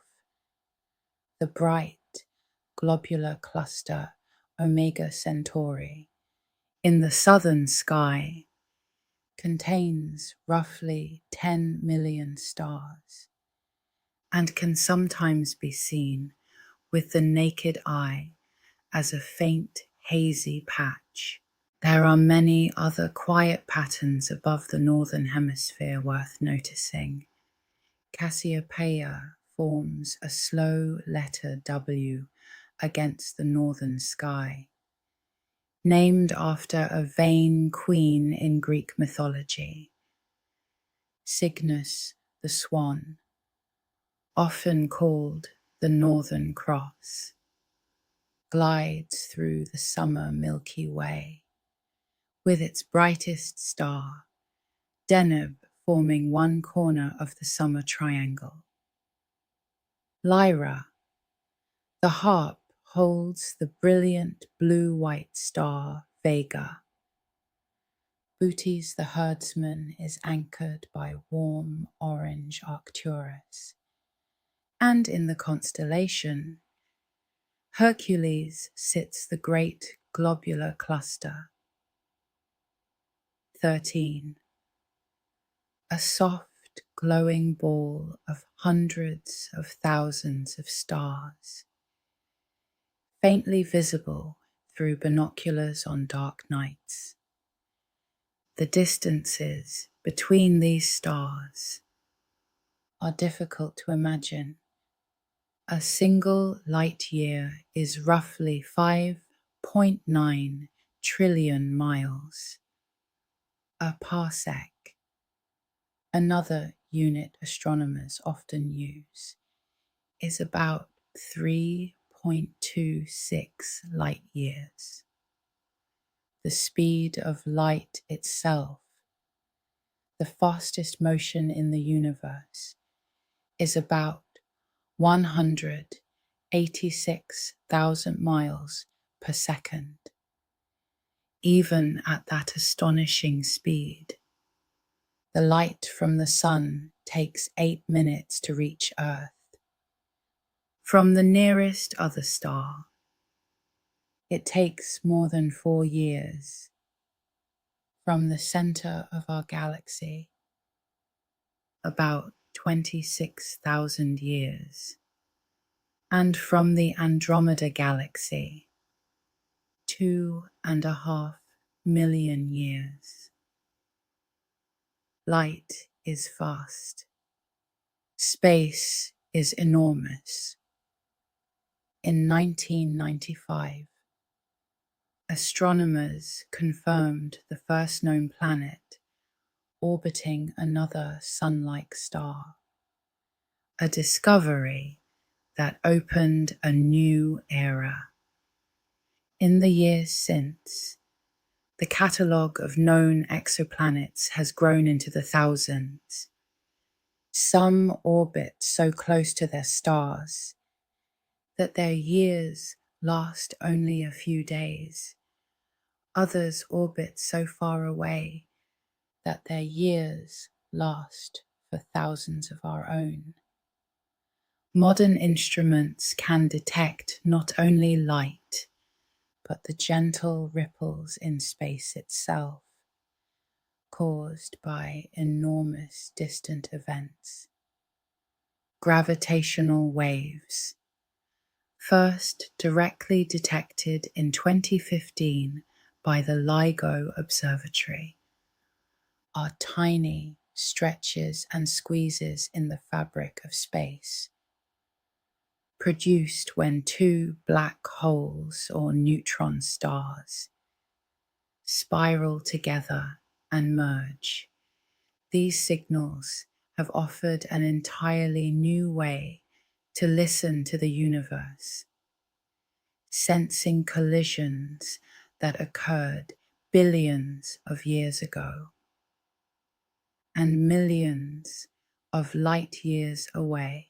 The bright globular cluster Omega Centauri in the southern sky contains roughly 10 million stars and can sometimes be seen with the naked eye as a faint, hazy patch. There are many other quiet patterns above the northern hemisphere worth noticing. Cassiopeia forms a slow letter W against the northern sky, named after a vain queen in Greek mythology. Cygnus the swan, often called the Northern Cross, glides through the summer Milky Way, with its brightest star, Deneb, forming one corner of the summer triangle. Lyra, the harp, holds the brilliant blue-white star Vega. Bootes the herdsman is anchored by warm orange Arcturus. And in the constellation, Hercules sits the great globular cluster. 13. A soft, glowing ball of hundreds of thousands of stars, faintly visible through binoculars on dark nights. The distances between these stars are difficult to imagine A single light year is roughly 5.9 trillion miles. A parsec, another unit astronomers often use, is about 3.26 light years. The speed of light itself, the fastest motion in the universe, is about 186,000 miles per second. Even at that astonishing speed, the light from the sun takes 8 minutes to reach Earth. From the nearest other star, it takes more than 4 years. From the center of our galaxy, about 26,000 years. And from the Andromeda galaxy, 2.5 million years. Light is fast. Space is enormous. In 1995, astronomers confirmed the first known planet orbiting another sun-like star, a discovery that opened a new era. In the years since, the catalogue of known exoplanets has grown into the thousands. Some orbit so close to their stars that their years last only a few days. Others orbit so far away that their years last for thousands of our own. Modern instruments can detect not only light, but the gentle ripples in space itself, caused by enormous distant events. Gravitational waves, first directly detected in 2015 by the LIGO Observatory, are tiny stretches and squeezes in the fabric of space, produced when two black holes or neutron stars spiral together and merge. These signals have offered an entirely new way to listen to the universe, sensing collisions that occurred billions of years ago and millions of light years away.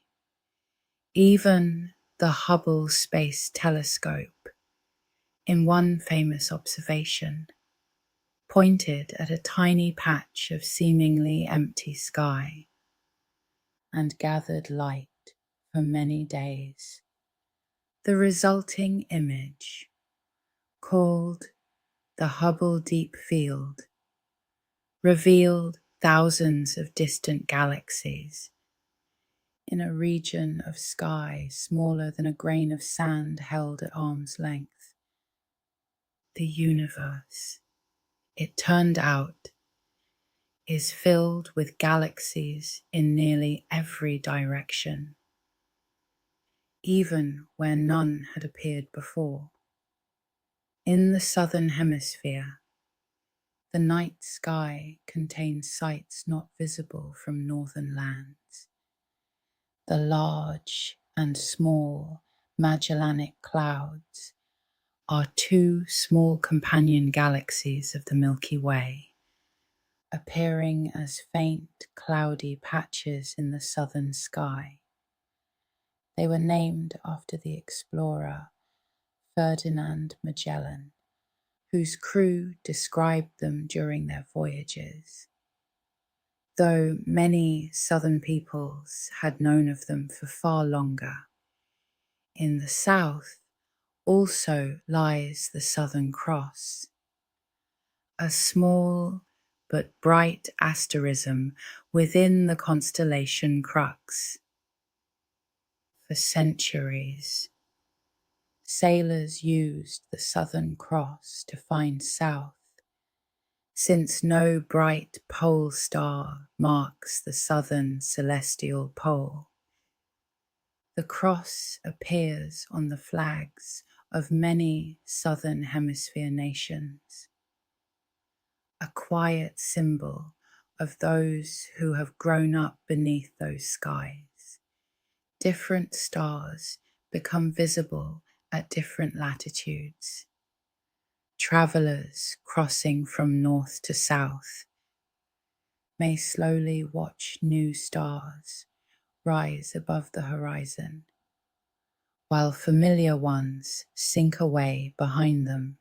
Even the Hubble Space Telescope, in one famous observation, pointed at a tiny patch of seemingly empty sky and gathered light for many days. The resulting image, called the Hubble Deep Field, revealed thousands of distant galaxies in a region of sky smaller than a grain of sand held at arm's length. The universe, it turned out, is filled with galaxies in nearly every direction, even where none had appeared before. In the southern hemisphere, the night sky contains sights not visible from northern lands. The large and small Magellanic Clouds are two small companion galaxies of the Milky Way, appearing as faint, cloudy patches in the southern sky. They were named after the explorer Ferdinand Magellan, whose crew described them during their voyages, though many southern peoples had known of them for far longer. In the south also lies the Southern Cross, a small but bright asterism within the constellation Crux. For centuries, sailors used the Southern Cross to find south, since no bright pole star marks the southern celestial pole. The cross appears on the flags of many Southern Hemisphere nations, a quiet symbol of those who have grown up beneath those skies. Different stars become visible at different latitudes. Travelers crossing from north to south may slowly watch new stars rise above the horizon, while familiar ones sink away behind them.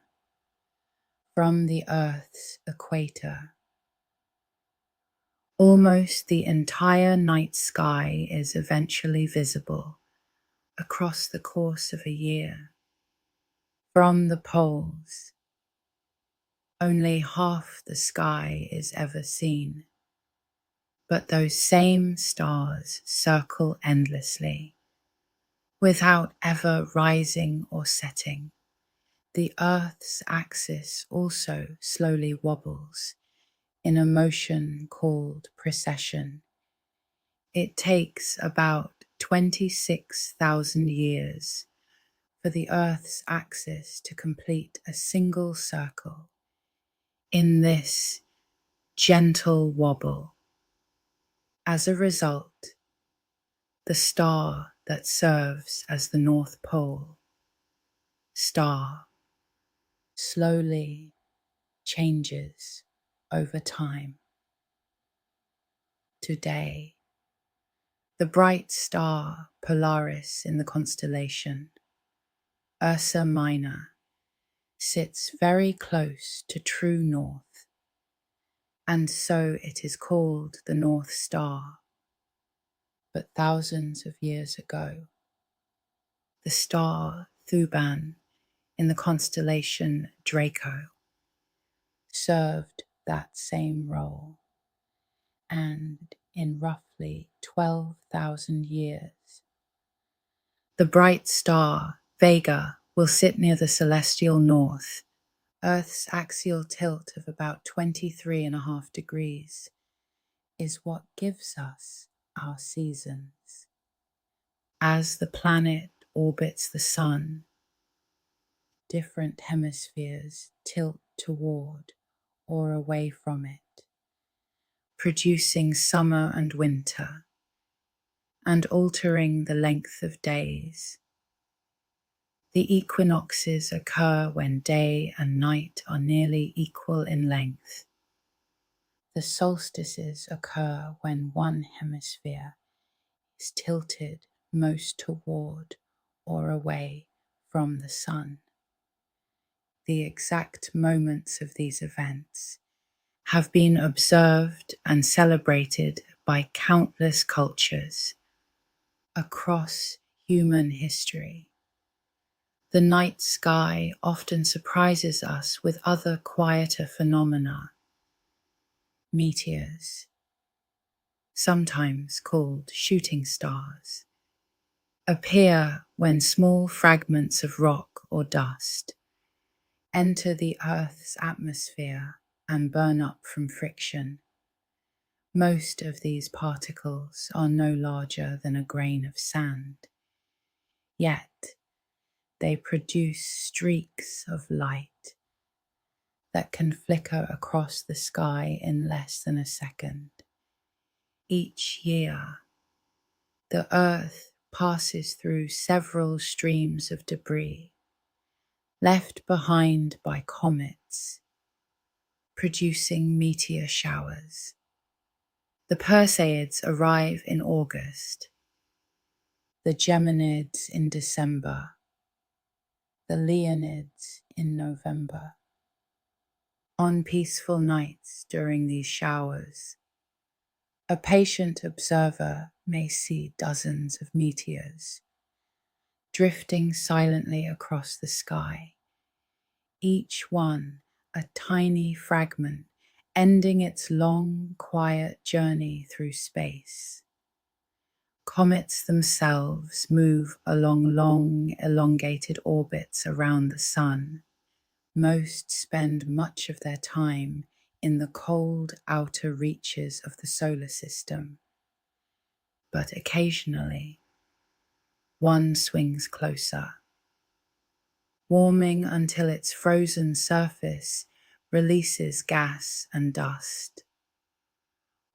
From the Earth's equator, almost the entire night sky is eventually visible across the course of a year. From the poles, only half the sky is ever seen, but those same stars circle endlessly, without ever rising or setting. The Earth's axis also slowly wobbles in a motion called precession. It takes about 26,000 years for the Earth's axis to complete a single circle in this gentle wobble. As a result, the star that serves as the North Pole star slowly changes over time. Today, the bright star Polaris in the constellation Ursa Minor sits very close to true north, and so it is called the North Star. But thousands of years ago, the star Thuban in the constellation Draco served that same role, and in roughly 12,000 years, the bright star Vega will sit near the celestial north. Earth's axial tilt of about 23.5 degrees is what gives us our seasons. As the planet orbits the sun, different hemispheres tilt toward or away from it, producing summer and winter, and altering the length of days. The equinoxes occur when day and night are nearly equal in length. The solstices occur when one hemisphere is tilted most toward or away from the sun. The exact moments of these events have been observed and celebrated by countless cultures across human history. The night sky often surprises us with other quieter phenomena. Meteors, sometimes called shooting stars, appear when small fragments of rock or dust enter the Earth's atmosphere and burn up from friction. Most of these particles are no larger than a grain of sand, yet they produce streaks of light that can flicker across the sky in less than a second. Each year, the Earth passes through several streams of debris left behind by comets, producing meteor showers. The Perseids arrive in August, the Geminids in December, the Leonids in November. On peaceful nights during these showers, a patient observer may see dozens of meteors drifting silently across the sky, each one a tiny fragment ending its long, quiet journey through space. Comets themselves move along long, elongated orbits around the sun. Most spend much of their time in the cold outer reaches of the solar system, but occasionally One swings closer, warming until its frozen surface releases gas and dust,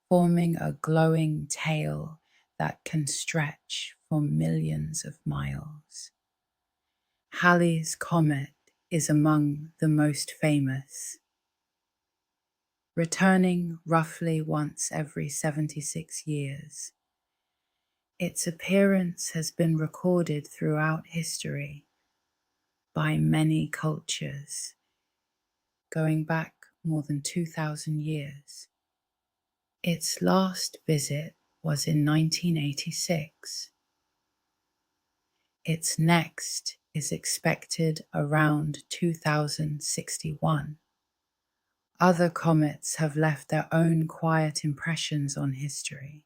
forming a glowing tail that can stretch for millions of miles. Halley's Comet is among the most famous, returning roughly once every 76 years. Its appearance has been recorded throughout history by many cultures, going back more than 2,000 years. Its last visit was in 1986. Its next is expected around 2061. Other comets have left their own quiet impressions on history.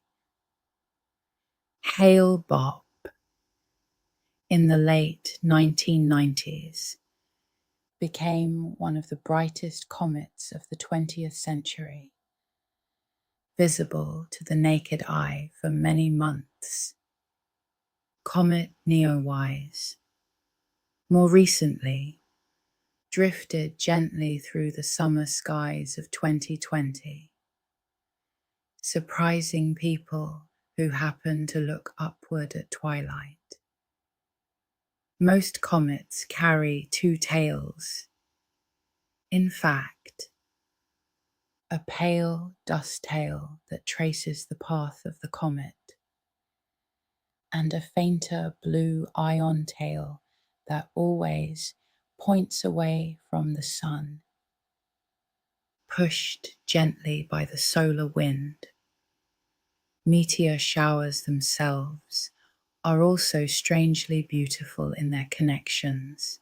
Hale-Bopp in the late 1990s became one of the brightest comets of the 20th century, visible to the naked eye for many months. Comet Neowise, more recently, drifted gently through the summer skies of 2020, surprising people who happen to look upward at twilight. Most comets carry two tails. In fact, a pale dust tail that traces the path of the comet, and a fainter blue ion tail that always points away from the sun, pushed gently by the solar wind. Meteor showers themselves are also strangely beautiful in their connections.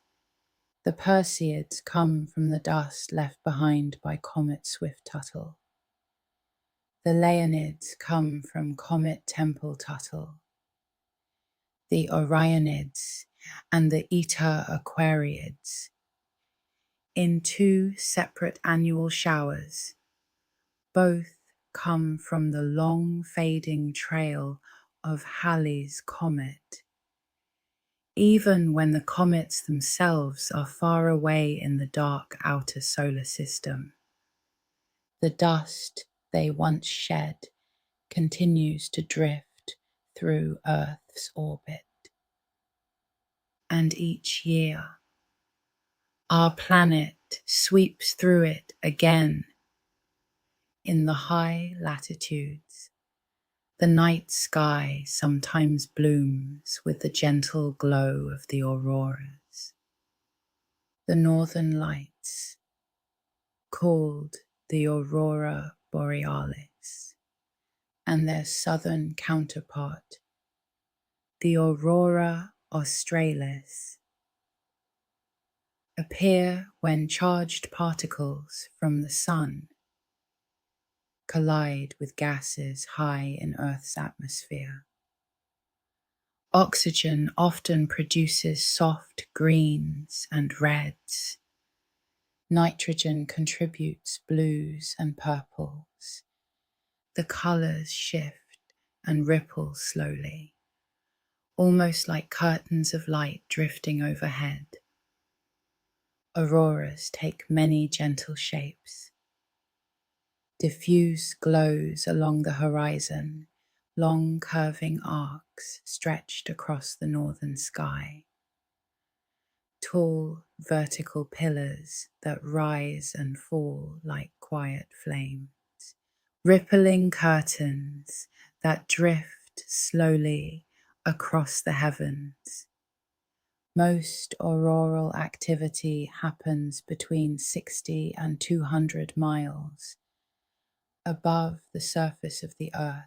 The Perseids come from the dust left behind by Comet Swift-Tuttle. The Leonids come from Comet Tempel-Tuttle. The Orionids and the Eta Aquariids, in two separate annual showers, both come from the long fading trail of Halley's Comet. Even when the comets themselves are far away in the dark outer solar system, the dust they once shed continues to drift through Earth's orbit. And each year, our planet sweeps through it again. In the high latitudes, the night sky sometimes blooms with the gentle glow of the auroras. The northern lights, called the aurora borealis, and their southern counterpart, the aurora australis, appear when charged particles from the sun collide with gases high in Earth's atmosphere. Oxygen often produces soft greens and reds. Nitrogen contributes blues and purples. The colors shift and ripple slowly, almost like curtains of light drifting overhead. Auroras take many gentle shapes. Diffuse glows along the horizon, long curving arcs stretched across the northern sky. Tall vertical pillars that rise and fall like quiet flames. Rippling curtains that drift slowly across the heavens. Most auroral activity happens between 60 and 200 miles above the surface of the Earth,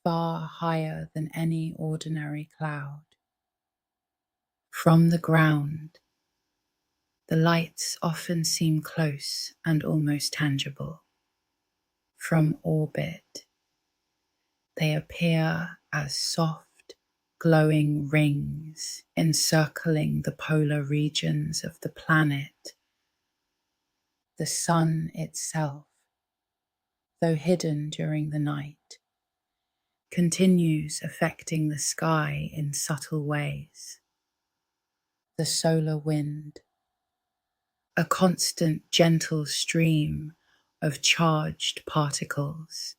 far higher than any ordinary cloud. From the ground, the lights often seem close and almost tangible. From orbit, they appear as soft, glowing rings encircling the polar regions of the planet. The sun itself, though hidden during the night, continues affecting the sky in subtle ways. The solar wind, a constant gentle stream of charged particles,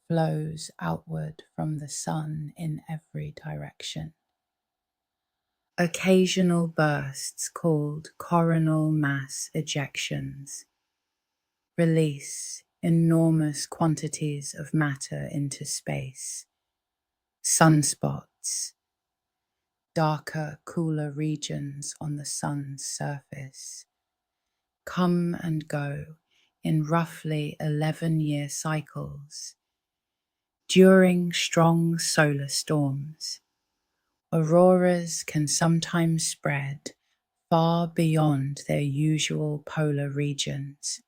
flows outward from the sun in every direction. Occasional bursts called coronal mass ejections release enormous quantities of matter into space. Sunspots, darker, cooler regions on the sun's surface, come and go in roughly 11-year cycles. During strong solar storms, auroras can sometimes spread far beyond their usual polar regions,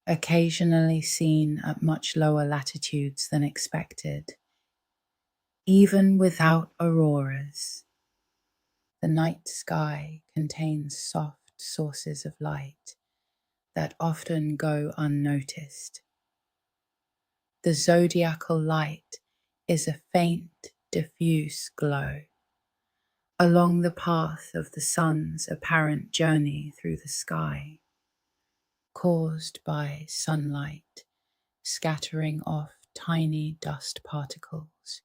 occasionally seen at much lower latitudes than expected. Even without auroras, the night sky contains soft sources of light that often go unnoticed. The zodiacal light is a faint, diffuse glow along the path of the sun's apparent journey through the sky, caused by sunlight scattering off tiny dust particles.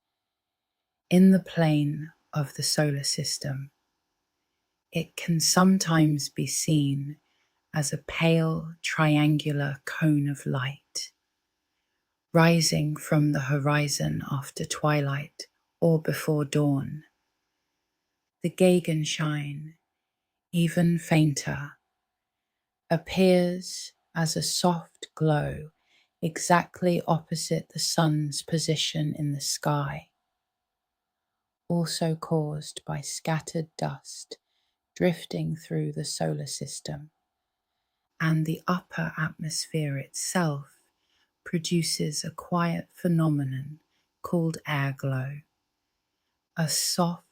In the plane of the solar system, it can sometimes be seen as a pale triangular cone of light, rising from the horizon after twilight or before dawn. The Gegenschein, even fainter, appears as a soft glow exactly opposite the sun's position in the sky, also caused by scattered dust drifting through the solar system, and the upper atmosphere itself produces a quiet phenomenon called airglow, a soft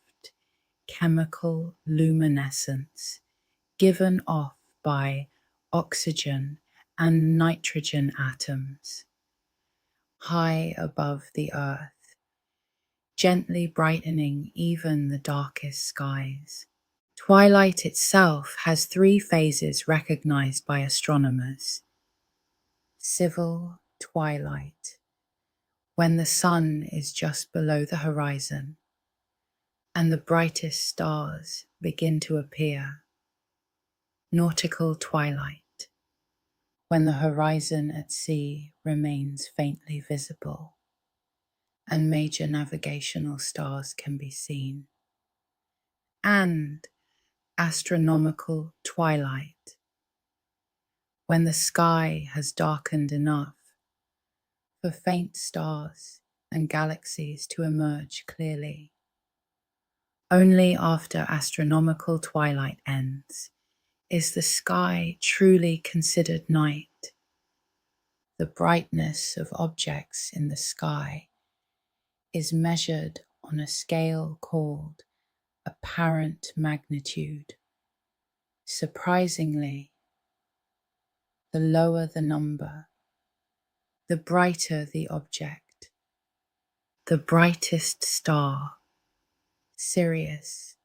chemical luminescence given off by oxygen and nitrogen atoms high above the earth, gently brightening even the darkest skies. Twilight itself has 3 phases recognized by astronomers. Civil twilight, when the sun is just below the horizon and the brightest stars begin to appear. Nautical twilight, when the horizon at sea remains faintly visible and major navigational stars can be seen. And astronomical twilight, when the sky has darkened enough for faint stars and galaxies to emerge clearly. Only after astronomical twilight ends is the sky truly considered night. The brightness of objects in the sky is measured on a scale called apparent magnitude. Surprisingly, the lower the number, the brighter the object. The brightest star, Sirius,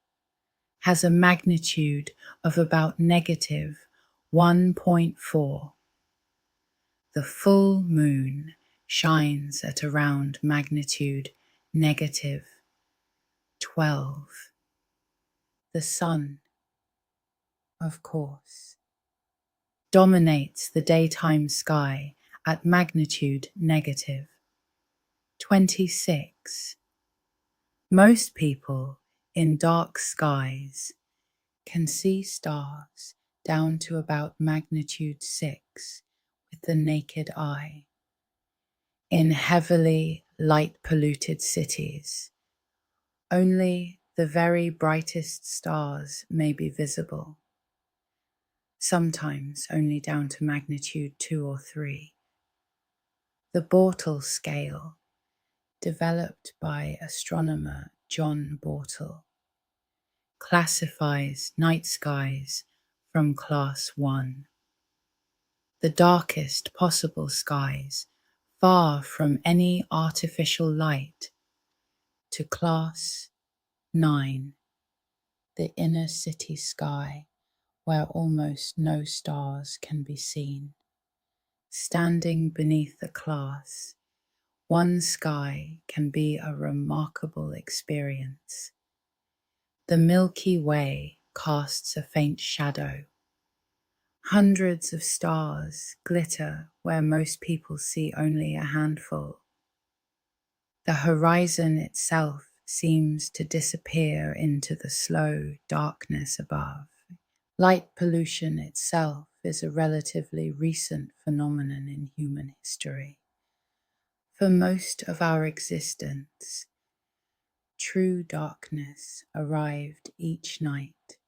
has a magnitude of about negative 1.4. The full moon shines at around magnitude negative 12. The sun, of course, dominates the daytime sky at magnitude negative 26. Most people in dark skies can see stars down to about magnitude 6 with the naked eye. In heavily light-polluted cities, only the very brightest stars may be visible, sometimes only down to magnitude 2 or 3. The Bortle scale, developed by astronomer John Bortle, classifies night skies from class 1. The darkest possible skies, far from any artificial light, to Class 9, the inner city sky, where almost no stars can be seen. Standing beneath the class, one sky can be a remarkable experience. The Milky Way casts a faint shadow. Hundreds of stars glitter where most people see only a handful. The horizon itself seems to disappear into the slow darkness above. Light pollution itself is a relatively recent phenomenon in human history. For most of our existence, true darkness arrived each night.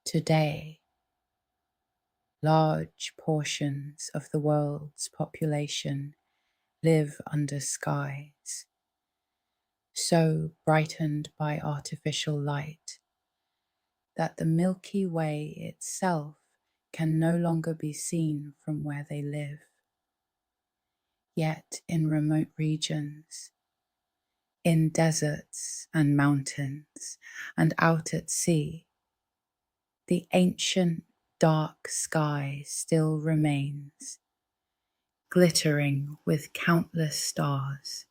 Today, large portions of the world's population live under skies so brightened by artificial light that the Milky Way itself can no longer be seen from where they live. Yet in remote regions, in deserts and mountains, and out at sea, the ancient dark sky still remains, glittering with countless stars,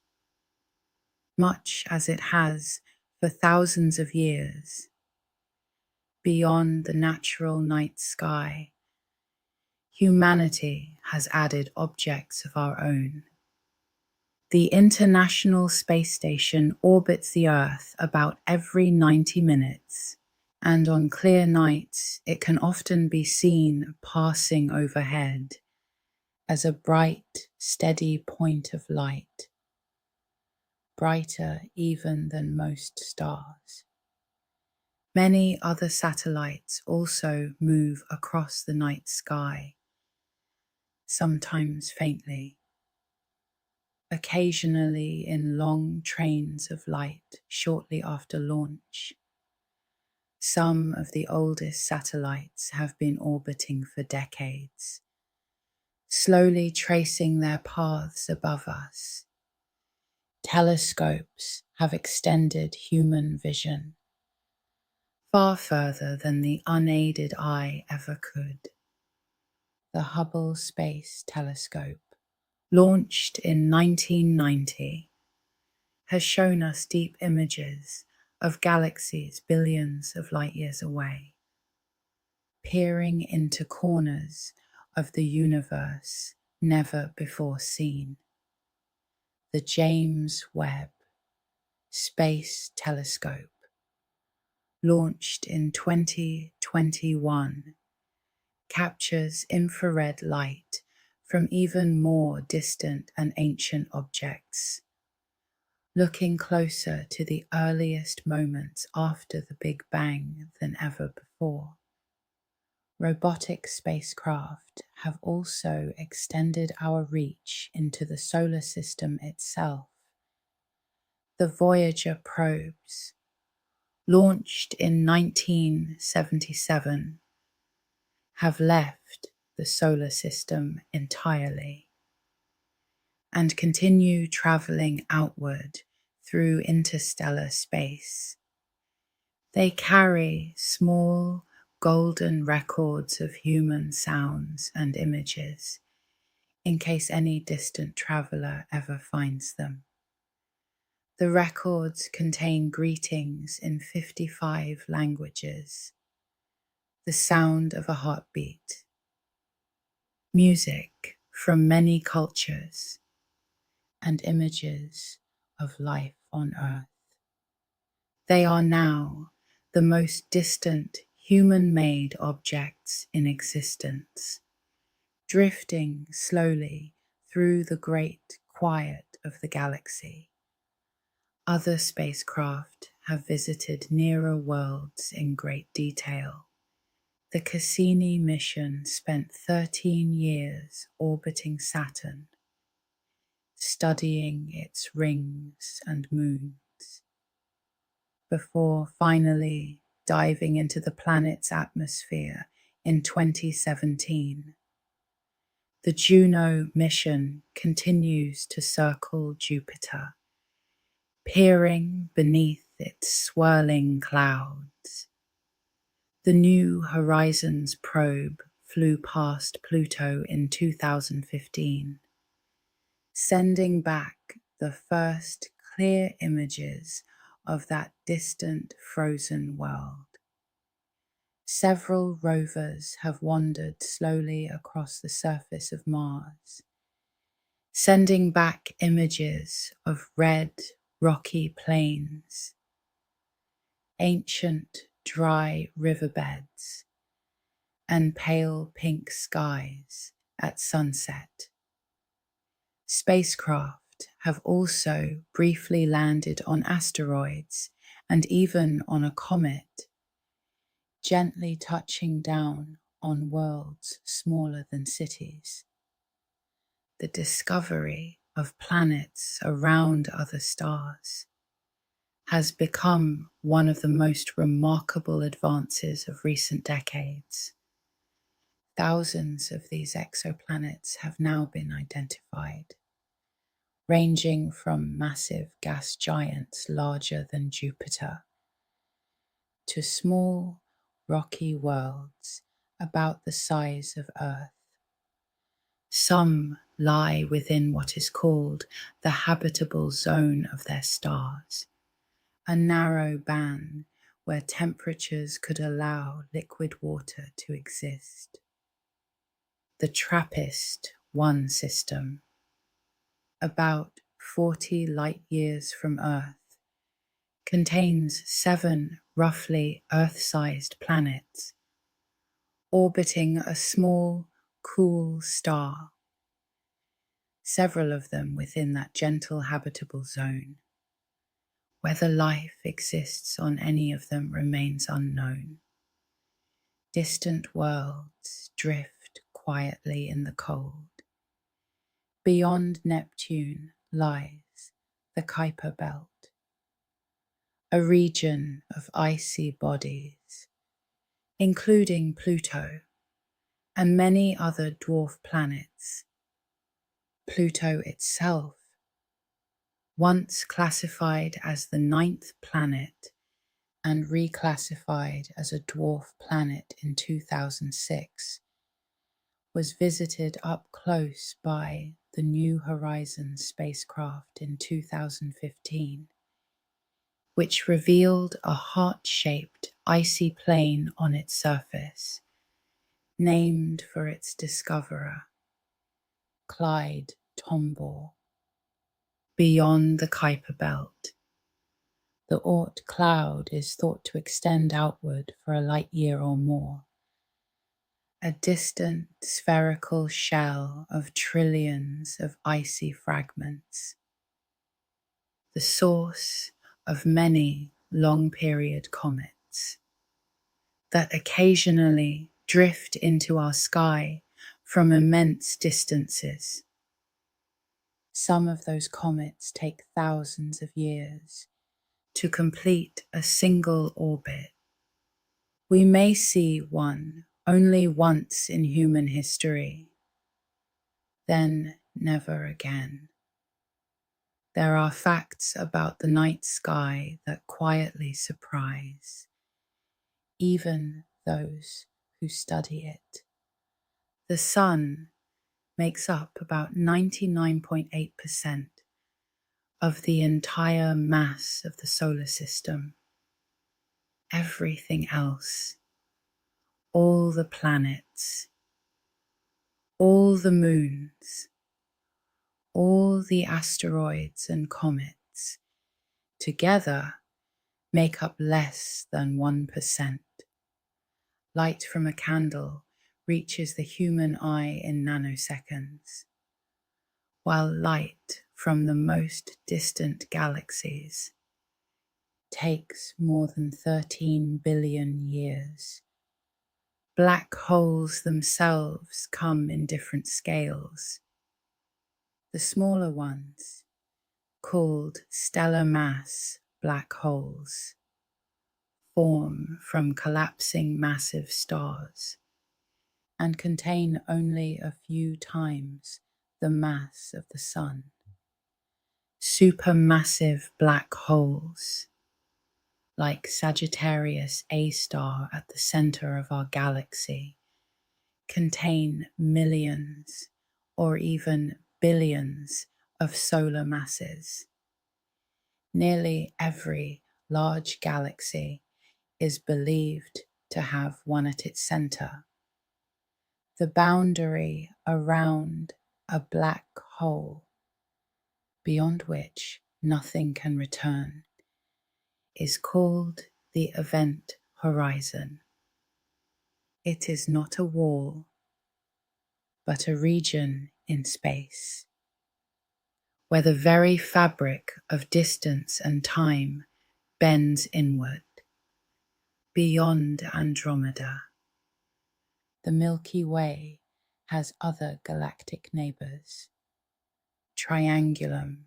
much as it has for thousands of years. Beyond the natural night sky, humanity has added objects of our own. The International Space Station orbits the Earth about every 90 minutes, and on clear nights it can often be seen passing overhead as a bright, steady point of light, brighter even than most stars. Many other satellites also move across the night sky, sometimes faintly, occasionally in long trains of light shortly after launch. Some of the oldest satellites have been orbiting for decades, slowly tracing their paths above us. Telescopes have extended human vision far further than the unaided eye ever could. The Hubble Space Telescope, launched in 1990, has shown us deep images of galaxies billions of light years away, peering into corners of the universe never before seen. The James Webb Space Telescope, launched in 2021, captures infrared light from even more distant and ancient objects, looking closer to the earliest moments after the Big Bang than ever before. Robotic spacecraft have also extended our reach into the solar system itself. The Voyager probes, launched in 1977, have left the solar system entirely and continue traveling outward through interstellar space. They carry small golden records of human sounds and images in case any distant traveler ever finds them. The records contain greetings in 55 languages, the sound of a heartbeat, music from many cultures, and images of life on Earth. They are now the most distant human-made objects in existence, drifting slowly through the great quiet of the galaxy. Other spacecraft have visited nearer worlds in great detail. The Cassini mission spent 13 years orbiting Saturn, studying its rings and moons, before finally diving into the planet's atmosphere in 2017. The Juno mission continues to circle Jupiter, peering beneath its swirling clouds. The New Horizons probe flew past Pluto in 2015, sending back the first clear images of that distant frozen world. Several rovers have wandered slowly across the surface of Mars, sending back images of red, rocky plains, ancient, dry riverbeds, and pale pink skies at sunset. Spacecraft have also briefly landed on asteroids and even on a comet, gently touching down on worlds smaller than cities. The discovery of planets around other stars has become one of the most remarkable advances of recent decades. Thousands of these exoplanets have now been identified, ranging from massive gas giants larger than Jupiter to small, rocky worlds about the size of Earth. Some lie within what is called the habitable zone of their stars, a narrow band where temperatures could allow liquid water to exist. The TRAPPIST-1 system, about 40 light-years from Earth, contains 7 roughly Earth-sized planets, orbiting a small, cool star, several of them within that gentle habitable zone. Whether life exists on any of them remains unknown. Distant worlds drift quietly in the cold. Beyond Neptune lies the Kuiper Belt, a region of icy bodies, including Pluto and many other dwarf planets. Pluto itself, once classified as the 9th planet and reclassified as a dwarf planet in 2006, was visited up close by the New Horizons spacecraft in 2015, which revealed a heart-shaped icy plain on its surface, named for its discoverer, Clyde Tombaugh. Beyond the Kuiper Belt, the Oort cloud is thought to extend outward for a light year or more, a distant spherical shell of trillions of icy fragments, the source of many long-period comets that occasionally drift into our sky from immense distances. Some of those comets take thousands of years to complete a single orbit. We may see one only once in human history, then never again. There are facts about the night sky that quietly surprise even those who study it. The sun makes up about 99.8% of the entire mass of the solar system. Everything else, all the planets, all the moons, all the asteroids and comets, together make up less than 1%. Light from a candle reaches the human eye in nanoseconds, while light from the most distant galaxies takes more than 13 billion years. Black holes themselves come in different scales. The smaller ones, called stellar mass black holes, form from collapsing massive stars, and contain only a few times the mass of the Sun. Supermassive black holes, like Sagittarius A star at the center of our galaxy, contain millions or even billions of solar masses. Nearly every large galaxy is believed to have one at its center. The boundary around a black hole, beyond which nothing can return, is called the event horizon. It is not a wall, but a region in space, where the very fabric of distance and time bends inward. Beyond Andromeda, the Milky Way has other galactic neighbors. Triangulum,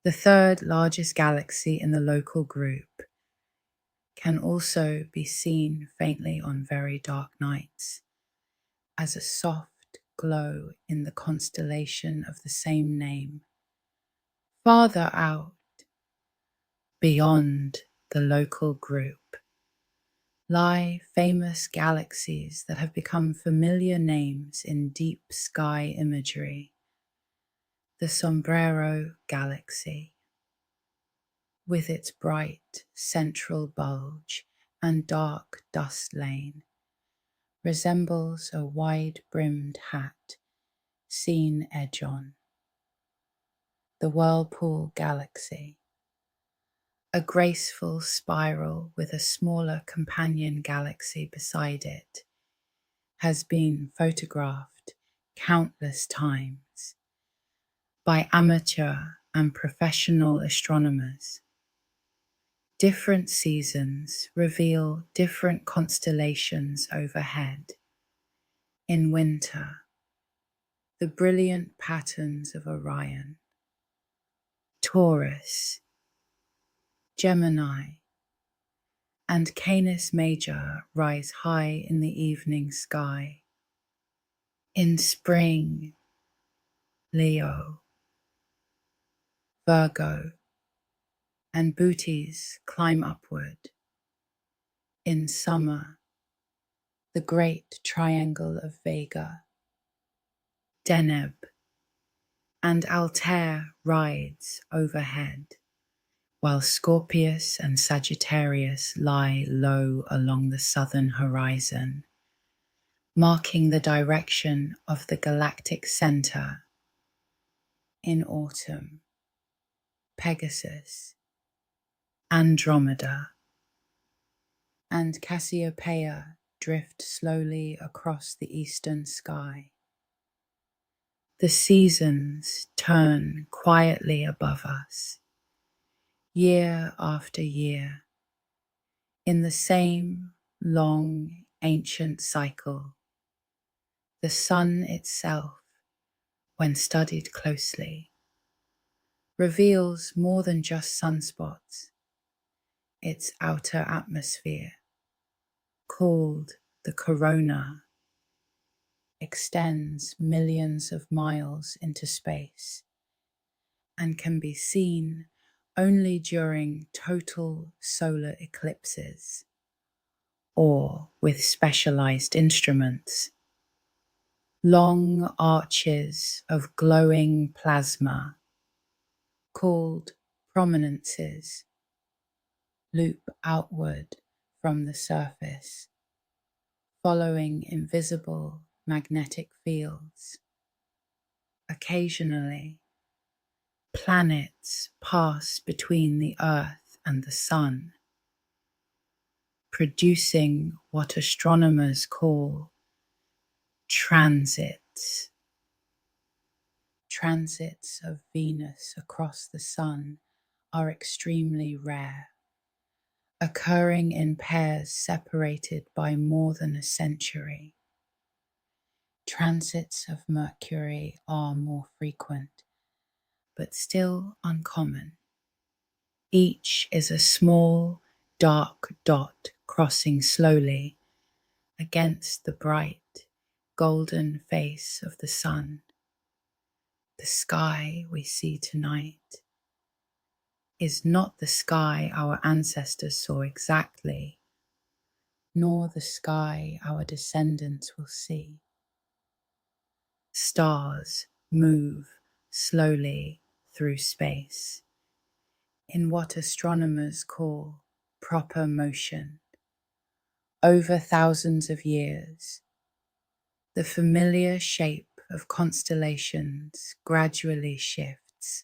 the third largest galaxy in the local group, can also be seen faintly on very dark nights as a soft glow in the constellation of the same name. Farther out, beyond the local group, lie famous galaxies that have become familiar names in deep sky imagery. The Sombrero Galaxy, with its bright central bulge and dark dust lane, resembles a wide-brimmed hat seen edge-on. The Whirlpool Galaxy, a graceful spiral with a smaller companion galaxy beside it, has been photographed countless times by amateur and professional astronomers. Different seasons reveal different constellations overhead. In winter, the brilliant patterns of Orion, Taurus, Gemini, and Canis Major rise high in the evening sky. In spring, Leo, Virgo, and Bootes climb upward. In summer, the great triangle of Vega, Deneb, and Altair rides overhead, while Scorpius and Sagittarius lie low along the southern horizon, marking the direction of the galactic center. In autumn, Pegasus, Andromeda, and Cassiopeia drift slowly across the eastern sky. The seasons turn quietly above us, year after year, in the same long, ancient cycle. The sun itself, when studied closely, reveals more than just sunspots. Its outer atmosphere, called the corona, extends millions of miles into space and can be seen only during total solar eclipses or with specialized instruments. Long arches of glowing plasma, called prominences, loop outward from the surface, following invisible magnetic fields. Occasionally, planets pass between the Earth and the Sun, producing what astronomers call transits. Transits of Venus across the Sun are extremely rare, occurring in pairs separated by more than a century. Transits of Mercury are more frequent, but still uncommon. Each is a small, dark dot crossing slowly against the bright golden face of the sun. The sky we see tonight is not the sky our ancestors saw exactly, nor the sky our descendants will see. Stars move slowly through space in what astronomers call proper motion. Over thousands of years, the familiar shape of constellations gradually shifts.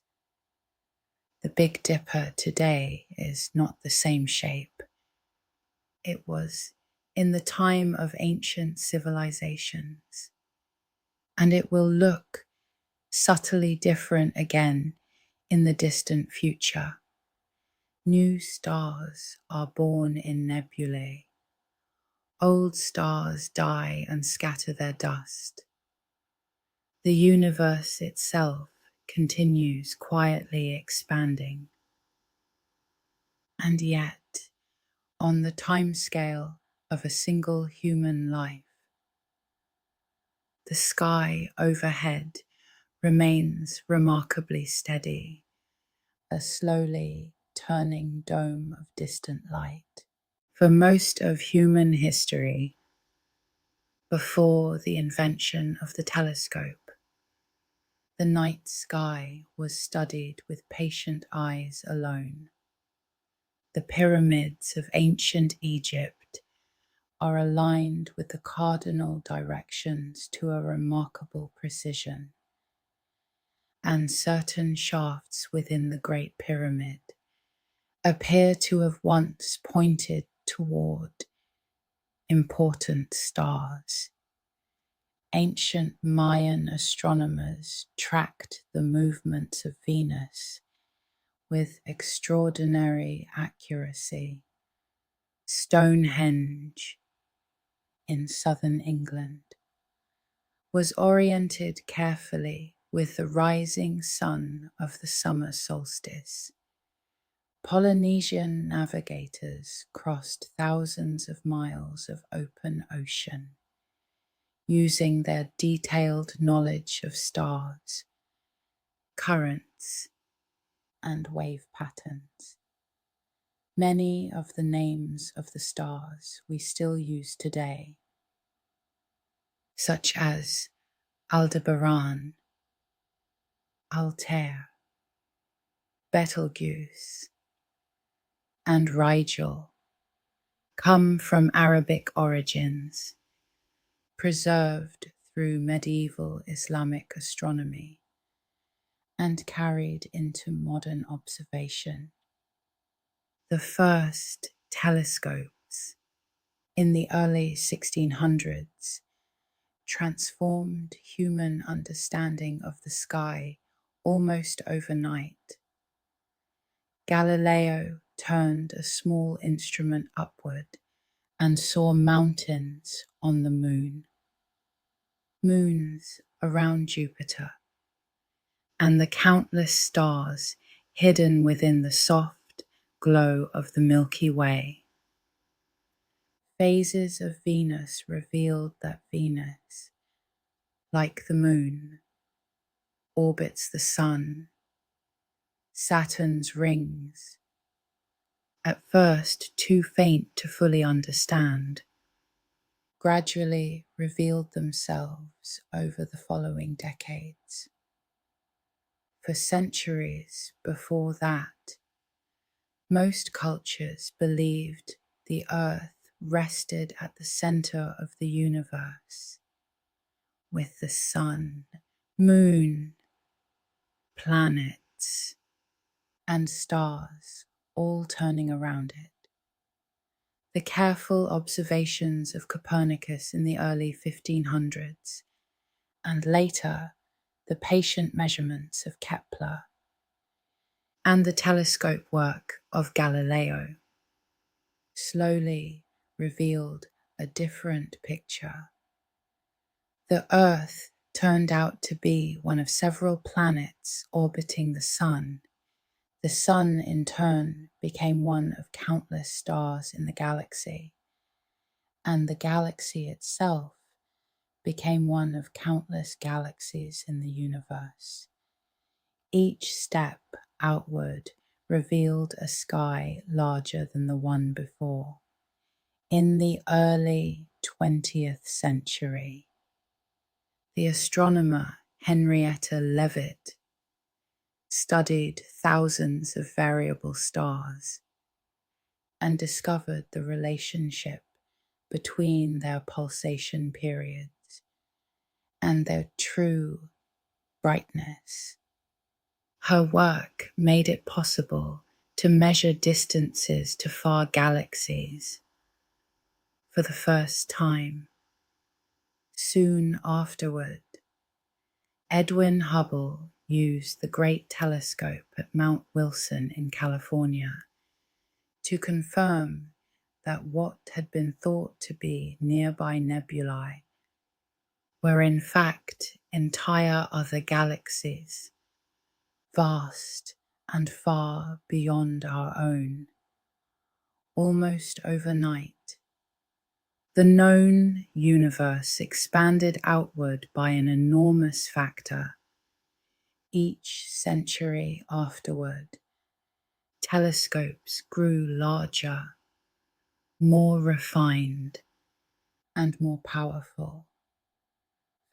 The Big Dipper today is not the same shape it was in the time of ancient civilizations, and it will look subtly different again in the distant future. New stars are born in nebulae. Old stars die and scatter their dust. The universe itself continues quietly expanding. And yet, on the timescale of a single human life, the sky overhead remains remarkably steady, a slowly turning dome of distant light. For most of human history, before the invention of the telescope, the night sky was studied with patient eyes alone. The pyramids of ancient Egypt are aligned with the cardinal directions to a remarkable precision, and certain shafts within the Great Pyramid appear to have once pointed toward important stars. Ancient Mayan astronomers tracked the movements of Venus with extraordinary accuracy. Stonehenge in southern England was oriented carefully with the rising sun of the summer solstice. Polynesian navigators crossed thousands of miles of open ocean, using their detailed knowledge of stars, currents, and wave patterns. Many of the names of the stars we still use today, such as Aldebaran, Altair, Betelgeuse, and Rigel, come from Arabic origins, preserved through medieval Islamic astronomy and carried into modern observation. The first telescopes in the early 1600s transformed human understanding of the sky almost overnight. Galileo turned a small instrument upward and saw mountains on the moon, moons around Jupiter, and the countless stars hidden within the soft glow of the Milky Way. Phases of Venus revealed that Venus, like the moon, orbits the sun. Saturn's rings, at first too faint to fully understand, gradually revealed themselves over the following decades. For centuries before that, most cultures believed the Earth rested at the center of the universe, with the sun, moon, planets, and stars all turning around it. The careful observations of Copernicus in the early 1500s, and later the patient measurements of Kepler, and the telescope work of Galileo, slowly revealed a different picture. The Earth turned out to be one of several planets orbiting the Sun. The Sun, in turn, became one of countless stars in the galaxy, and the galaxy itself became one of countless galaxies in the universe. Each step outward revealed a sky larger than the one before. In the early 20th century, the astronomer Henrietta Leavitt studied thousands of variable stars and discovered the relationship between their pulsation periods and their true brightness. Her work made it possible to measure distances to far galaxies for the first time. Soon afterward, Edwin Hubble used the Great Telescope at Mount Wilson in California to confirm that what had been thought to be nearby nebulae were in fact entire other galaxies, vast and far beyond our own. Almost overnight, the known universe expanded outward by an enormous factor. Each century afterward, telescopes grew larger, more refined, and more powerful.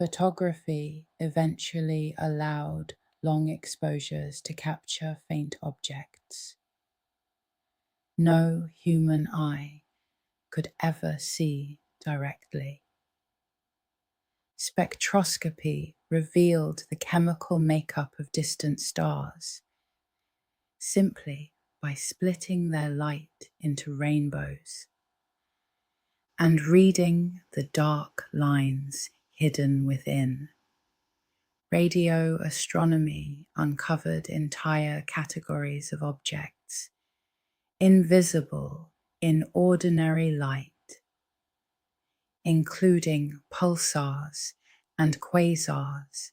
Photography eventually allowed long exposures to capture faint objects no human eye could ever see directly. Spectroscopy revealed the chemical makeup of distant stars simply by splitting their light into rainbows and reading the dark lines hidden within. Radio astronomy uncovered entire categories of objects, invisible in ordinary light, including pulsars and quasars.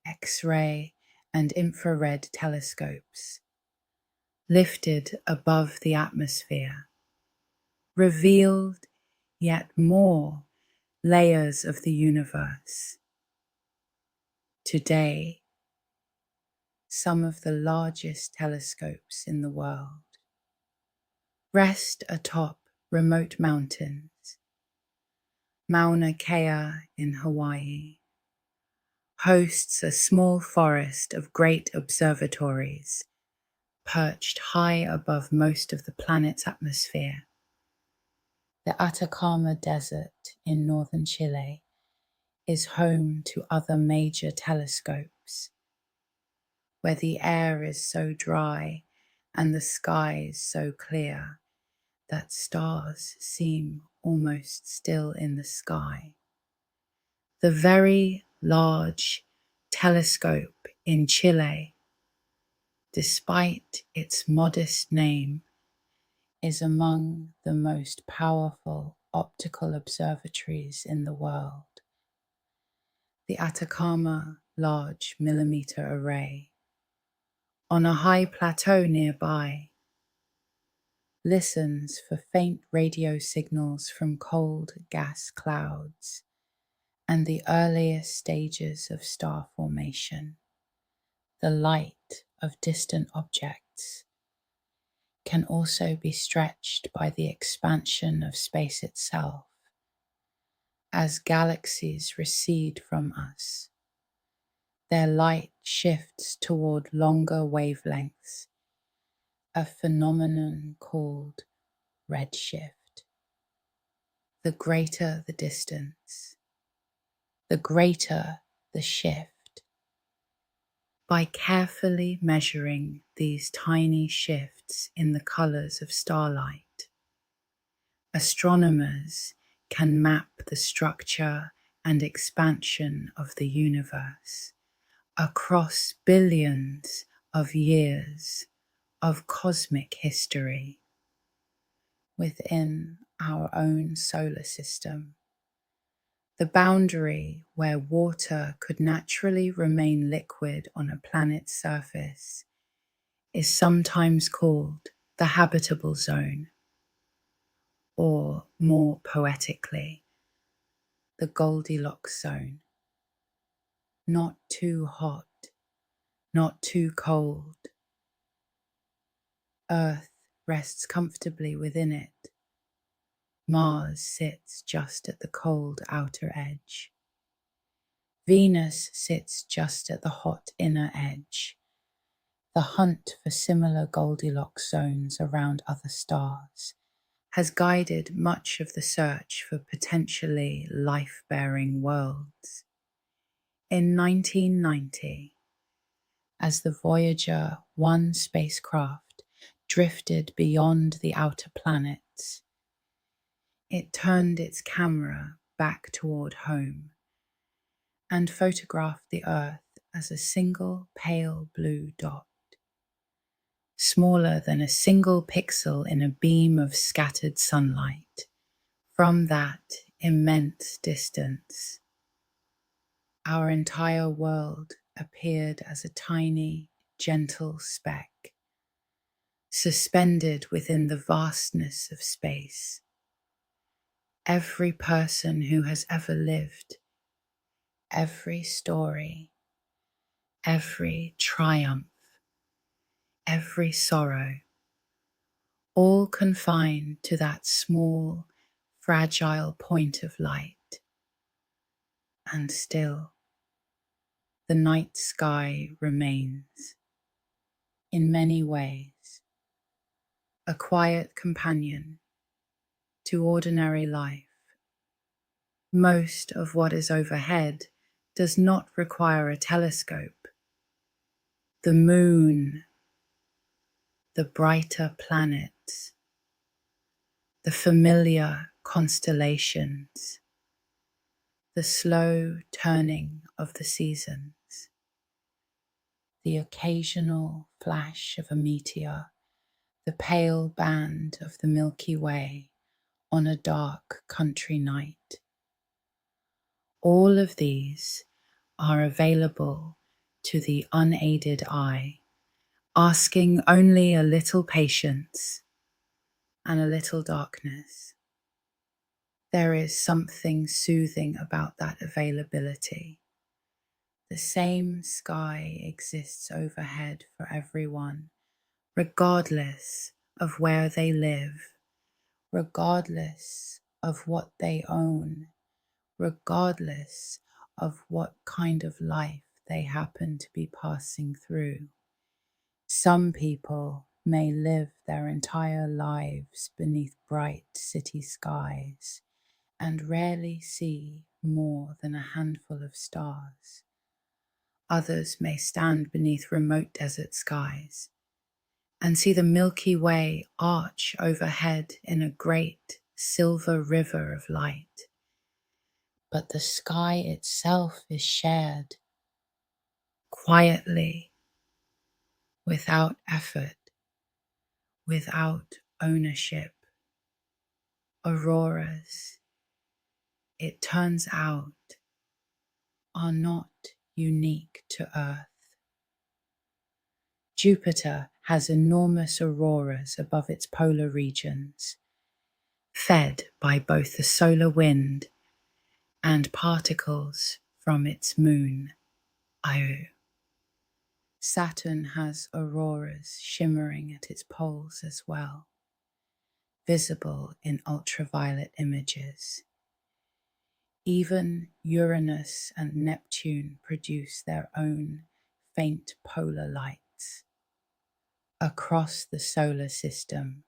X-ray and infrared telescopes, lifted above the atmosphere, revealed yet more layers of the universe. Today, some of the largest telescopes in the world rest atop remote mountains. Mauna Kea in Hawaii hosts a small forest of great observatories perched high above most of the planet's atmosphere. The Atacama Desert in northern Chile is home to other major telescopes, where the air is so dry and the skies so clear that stars seem almost still in the sky. The Very Large Telescope in Chile, despite its modest name, is among the most powerful optical observatories in the world. The Atacama Large Millimeter Array, on a high plateau nearby, listens for faint radio signals from cold gas clouds and the earliest stages of star formation. The light of distant objects can also be stretched by the expansion of space itself. As galaxies recede from us, their light shifts toward longer wavelengths, a phenomenon called redshift. The greater the distance, the greater the shift. By carefully measuring these tiny shifts in the colors of starlight, astronomers can map the structure and expansion of the universe across billions of years of cosmic history within our own solar system. The boundary where water could naturally remain liquid on a planet's surface is sometimes called the habitable zone, or more poetically, the Goldilocks zone. Not too hot, not too cold. Earth rests comfortably within it. Mars sits just at the cold outer edge. Venus sits just at the hot inner edge. The hunt for similar Goldilocks zones around other stars has guided much of the search for potentially life-bearing worlds. In 1990, as the Voyager 1 spacecraft drifted beyond the outer planets, it turned its camera back toward home and photographed the Earth as a single pale blue dot, smaller than a single pixel in a beam of scattered sunlight. From that immense distance, our entire world appeared as a tiny, gentle speck, suspended within the vastness of space. Every person who has ever lived, every story, every triumph, every sorrow, all confined to that small, fragile point of light. And still, the night sky remains, in many ways, a quiet companion to ordinary life. Most of what is overhead does not require a telescope. The moon, the brighter planets, the familiar constellations, the slow turning of the seasons, the occasional flash of a meteor, the pale band of the Milky Way on a dark country night. All of these are available to the unaided eye, asking only a little patience and a little darkness. There is something soothing about that availability. The same sky exists overhead for everyone, regardless of where they live, regardless of what they own, regardless of what kind of life they happen to be passing through. Some people may live their entire lives beneath bright city skies and rarely see more than a handful of stars. Others may stand beneath remote desert skies and see the Milky Way arch overhead in a great silver river of light. But the sky itself is shared quietly, without effort, without ownership. Auroras, it turns out, are not unique to Earth. Jupiter has enormous auroras above its polar regions, fed by both the solar wind and particles from its moon, Io. Saturn has auroras shimmering at its poles as well, visible in ultraviolet images. Even Uranus and Neptune produce their own faint polar lights. Across the solar system,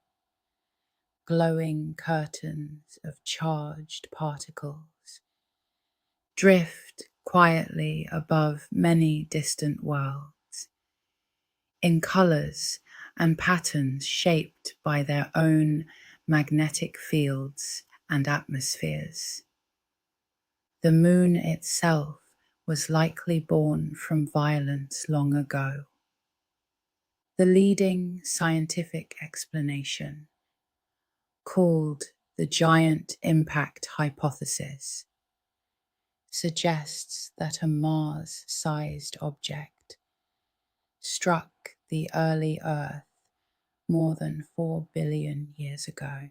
glowing curtains of charged particles drift quietly above many distant worlds, in colors and patterns shaped by their own magnetic fields and atmospheres. The moon itself was likely born from violence long ago. The leading scientific explanation, called the giant impact hypothesis, suggests that a Mars-sized object struck the early Earth more than 4 billion years ago.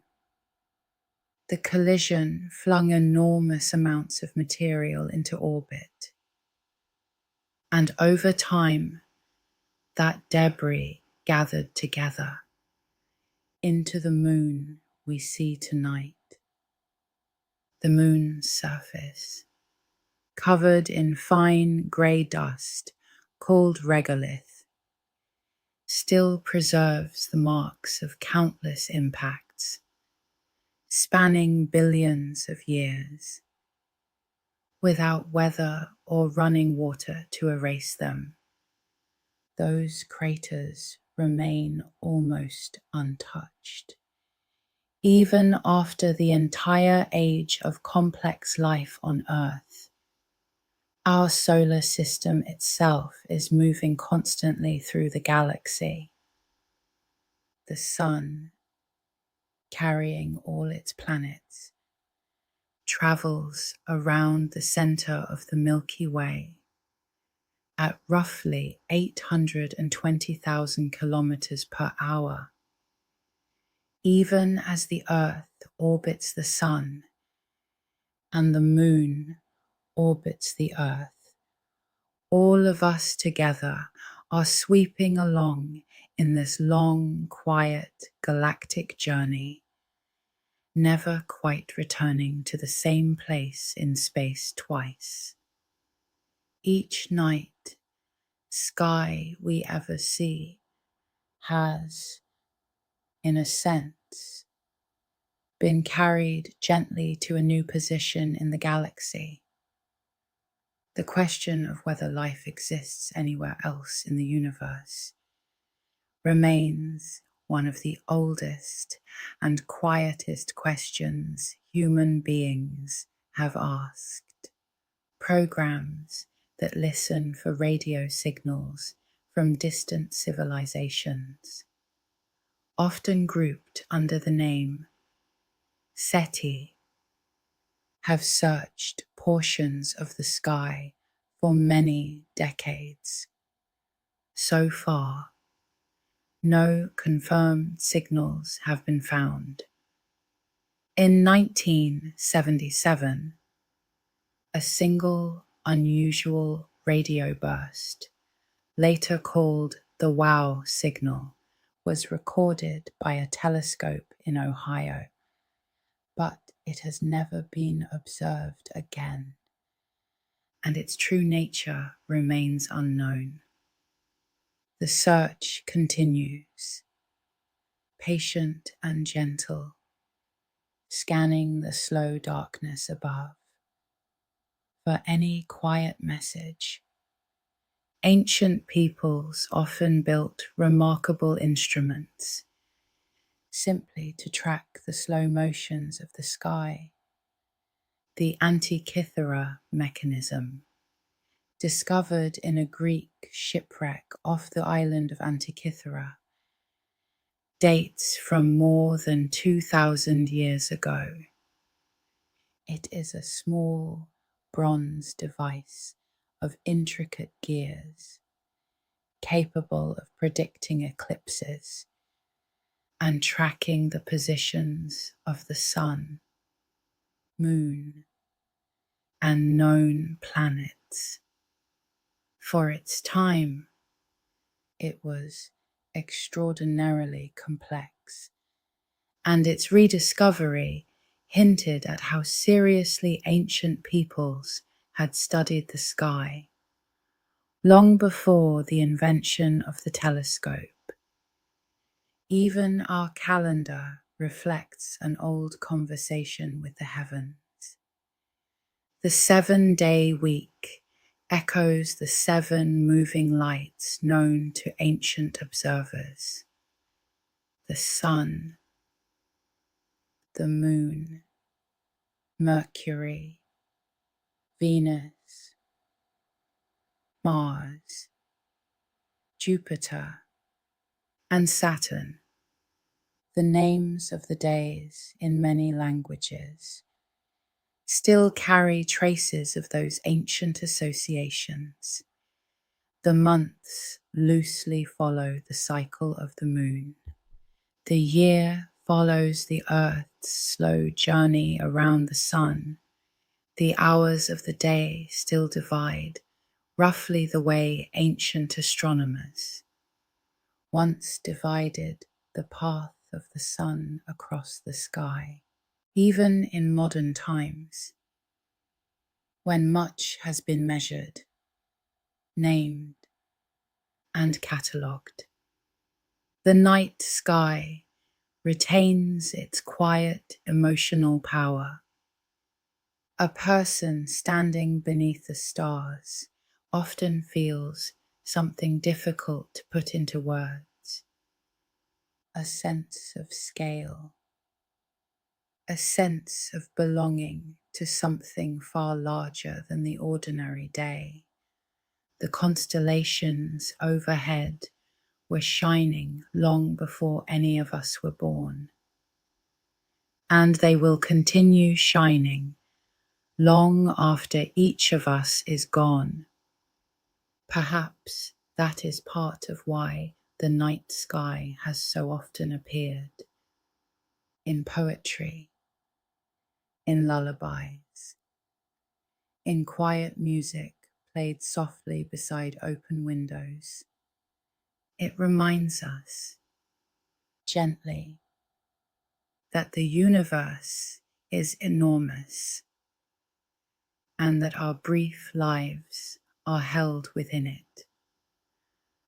The collision flung enormous amounts of material into orbit, and over time, that debris gathered together into the moon we see tonight. The moon's surface, covered in fine grey dust called regolith, still preserves the marks of countless impacts, spanning billions of years, without weather or running water to erase them. Those craters remain almost untouched, even after the entire age of complex life on Earth. Our solar system itself is moving constantly through the galaxy. The Sun, carrying all its planets, travels around the center of the Milky Way at roughly 820,000 kilometers per hour. Even as the Earth orbits the Sun and the Moon orbits the Earth, all of us together are sweeping along in this long, quiet galactic journey, never quite returning to the same place in space twice. Each night, sky we ever see has, in a sense, been carried gently to a new position in the galaxy. The question of whether life exists anywhere else in the universe remains one of the oldest and quietest questions human beings have asked. Programs that listen for radio signals from distant civilizations, often grouped under the name SETI, have searched portions of the sky for many decades. So far, no confirmed signals have been found. In 1977, a single unusual radio burst, later called the WOW signal, was recorded by a telescope in Ohio, but it has never been observed again, and its true nature remains unknown. The search continues, patient and gentle, scanning the slow darkness above for any quiet message. Ancient peoples often built remarkable instruments simply to track the slow motions of the sky. The Antikythera mechanism, discovered in a Greek shipwreck off the island of Antikythera, dates from more than 2,000 years ago. It is a small bronze device of intricate gears, capable of predicting eclipses and tracking the positions of the Sun, Moon, and known planets. For its time, it was extraordinarily complex, and its rediscovery hinted at how seriously ancient peoples had studied the sky long before the invention of the telescope. Even our calendar reflects an old conversation with the heavens. The 7-day week echoes the 7 moving lights known to ancient observers: the Sun, the Moon, Mercury, Venus, Mars, Jupiter, and Saturn, the names of the days in many languages, still carry traces of those ancient associations. The months loosely follow the cycle of the moon. The year follows the Earth its slow journey around the sun, the hours of the day still divide roughly the way ancient astronomers once divided the path of the sun across the sky. Even in modern times, when much has been measured, named, and catalogued, the night sky retains its quiet emotional power. A person standing beneath the stars often feels something difficult to put into words, a sense of scale, a sense of belonging to something far larger than the ordinary day. The constellations overhead were shining long before any of us were born, and they will continue shining long after each of us is gone. Perhaps that is part of why the night sky has so often appeared in poetry, in lullabies, in quiet music played softly beside open windows. It reminds us gently that the universe is enormous and that our brief lives are held within it,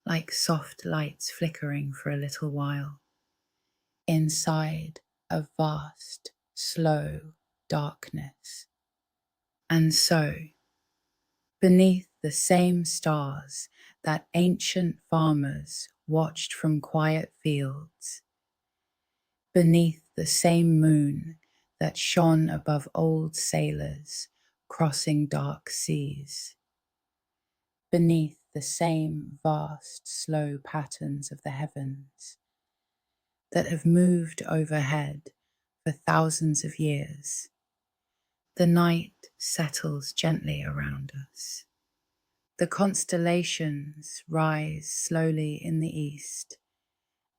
like soft lights flickering for a little while, inside a vast, slow darkness. And so, beneath the same stars that ancient farmers watched from quiet fields, beneath the same moon that shone above old sailors crossing dark seas, beneath the same vast, slow patterns of the heavens that have moved overhead for thousands of years, the night settles gently around us. The constellations rise slowly in the east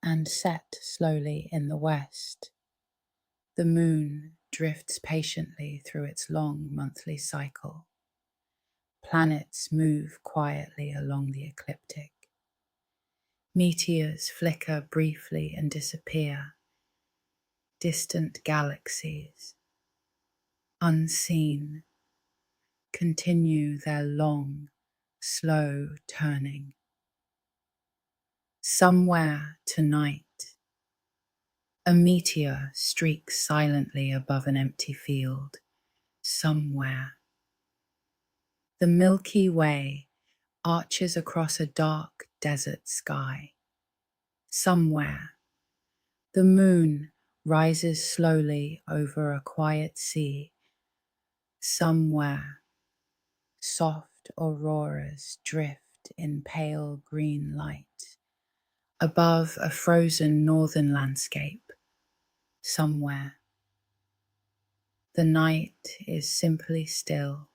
and set slowly in the west. The moon drifts patiently through its long monthly cycle. Planets move quietly along the ecliptic. Meteors flicker briefly and disappear. Distant galaxies, unseen, continue their long, slow turning. Somewhere tonight, a meteor streaks silently above an empty field. Somewhere, the Milky Way arches across a dark desert sky. Somewhere, the moon rises slowly over a quiet sea. Somewhere, soft auroras drift in pale green light above a frozen northern landscape. Somewhere, the night is simply still,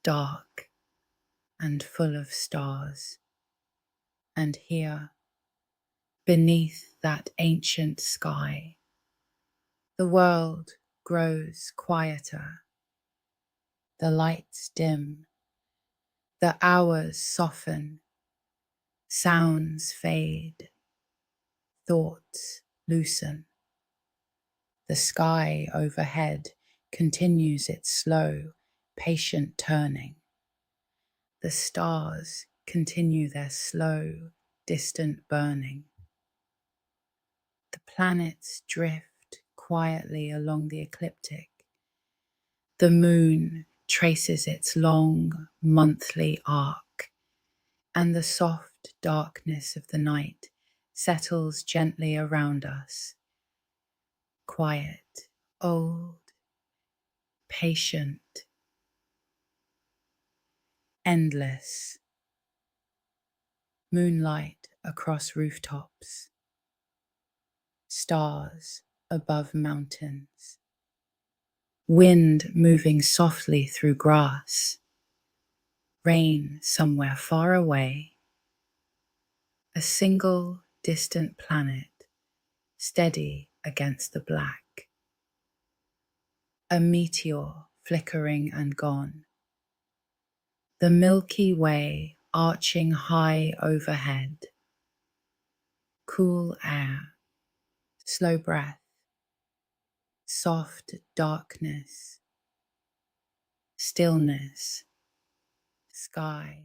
dark and full of stars. And here, beneath that ancient sky, the world grows quieter. The lights dim, the hours soften, sounds fade, thoughts loosen. The sky overhead continues its slow, patient turning. The stars continue their slow, distant burning. The planets drift quietly along the ecliptic. The moon traces its long, monthly arc, and the soft darkness of the night settles gently around us. Quiet, old, patient, endless. Moonlight across rooftops, stars above mountains, wind moving softly through grass, rain somewhere far away, a single distant planet, steady against the black. A meteor flickering and gone. The Milky Way arching high overhead. Cool air, slow breath, soft darkness, stillness, sky.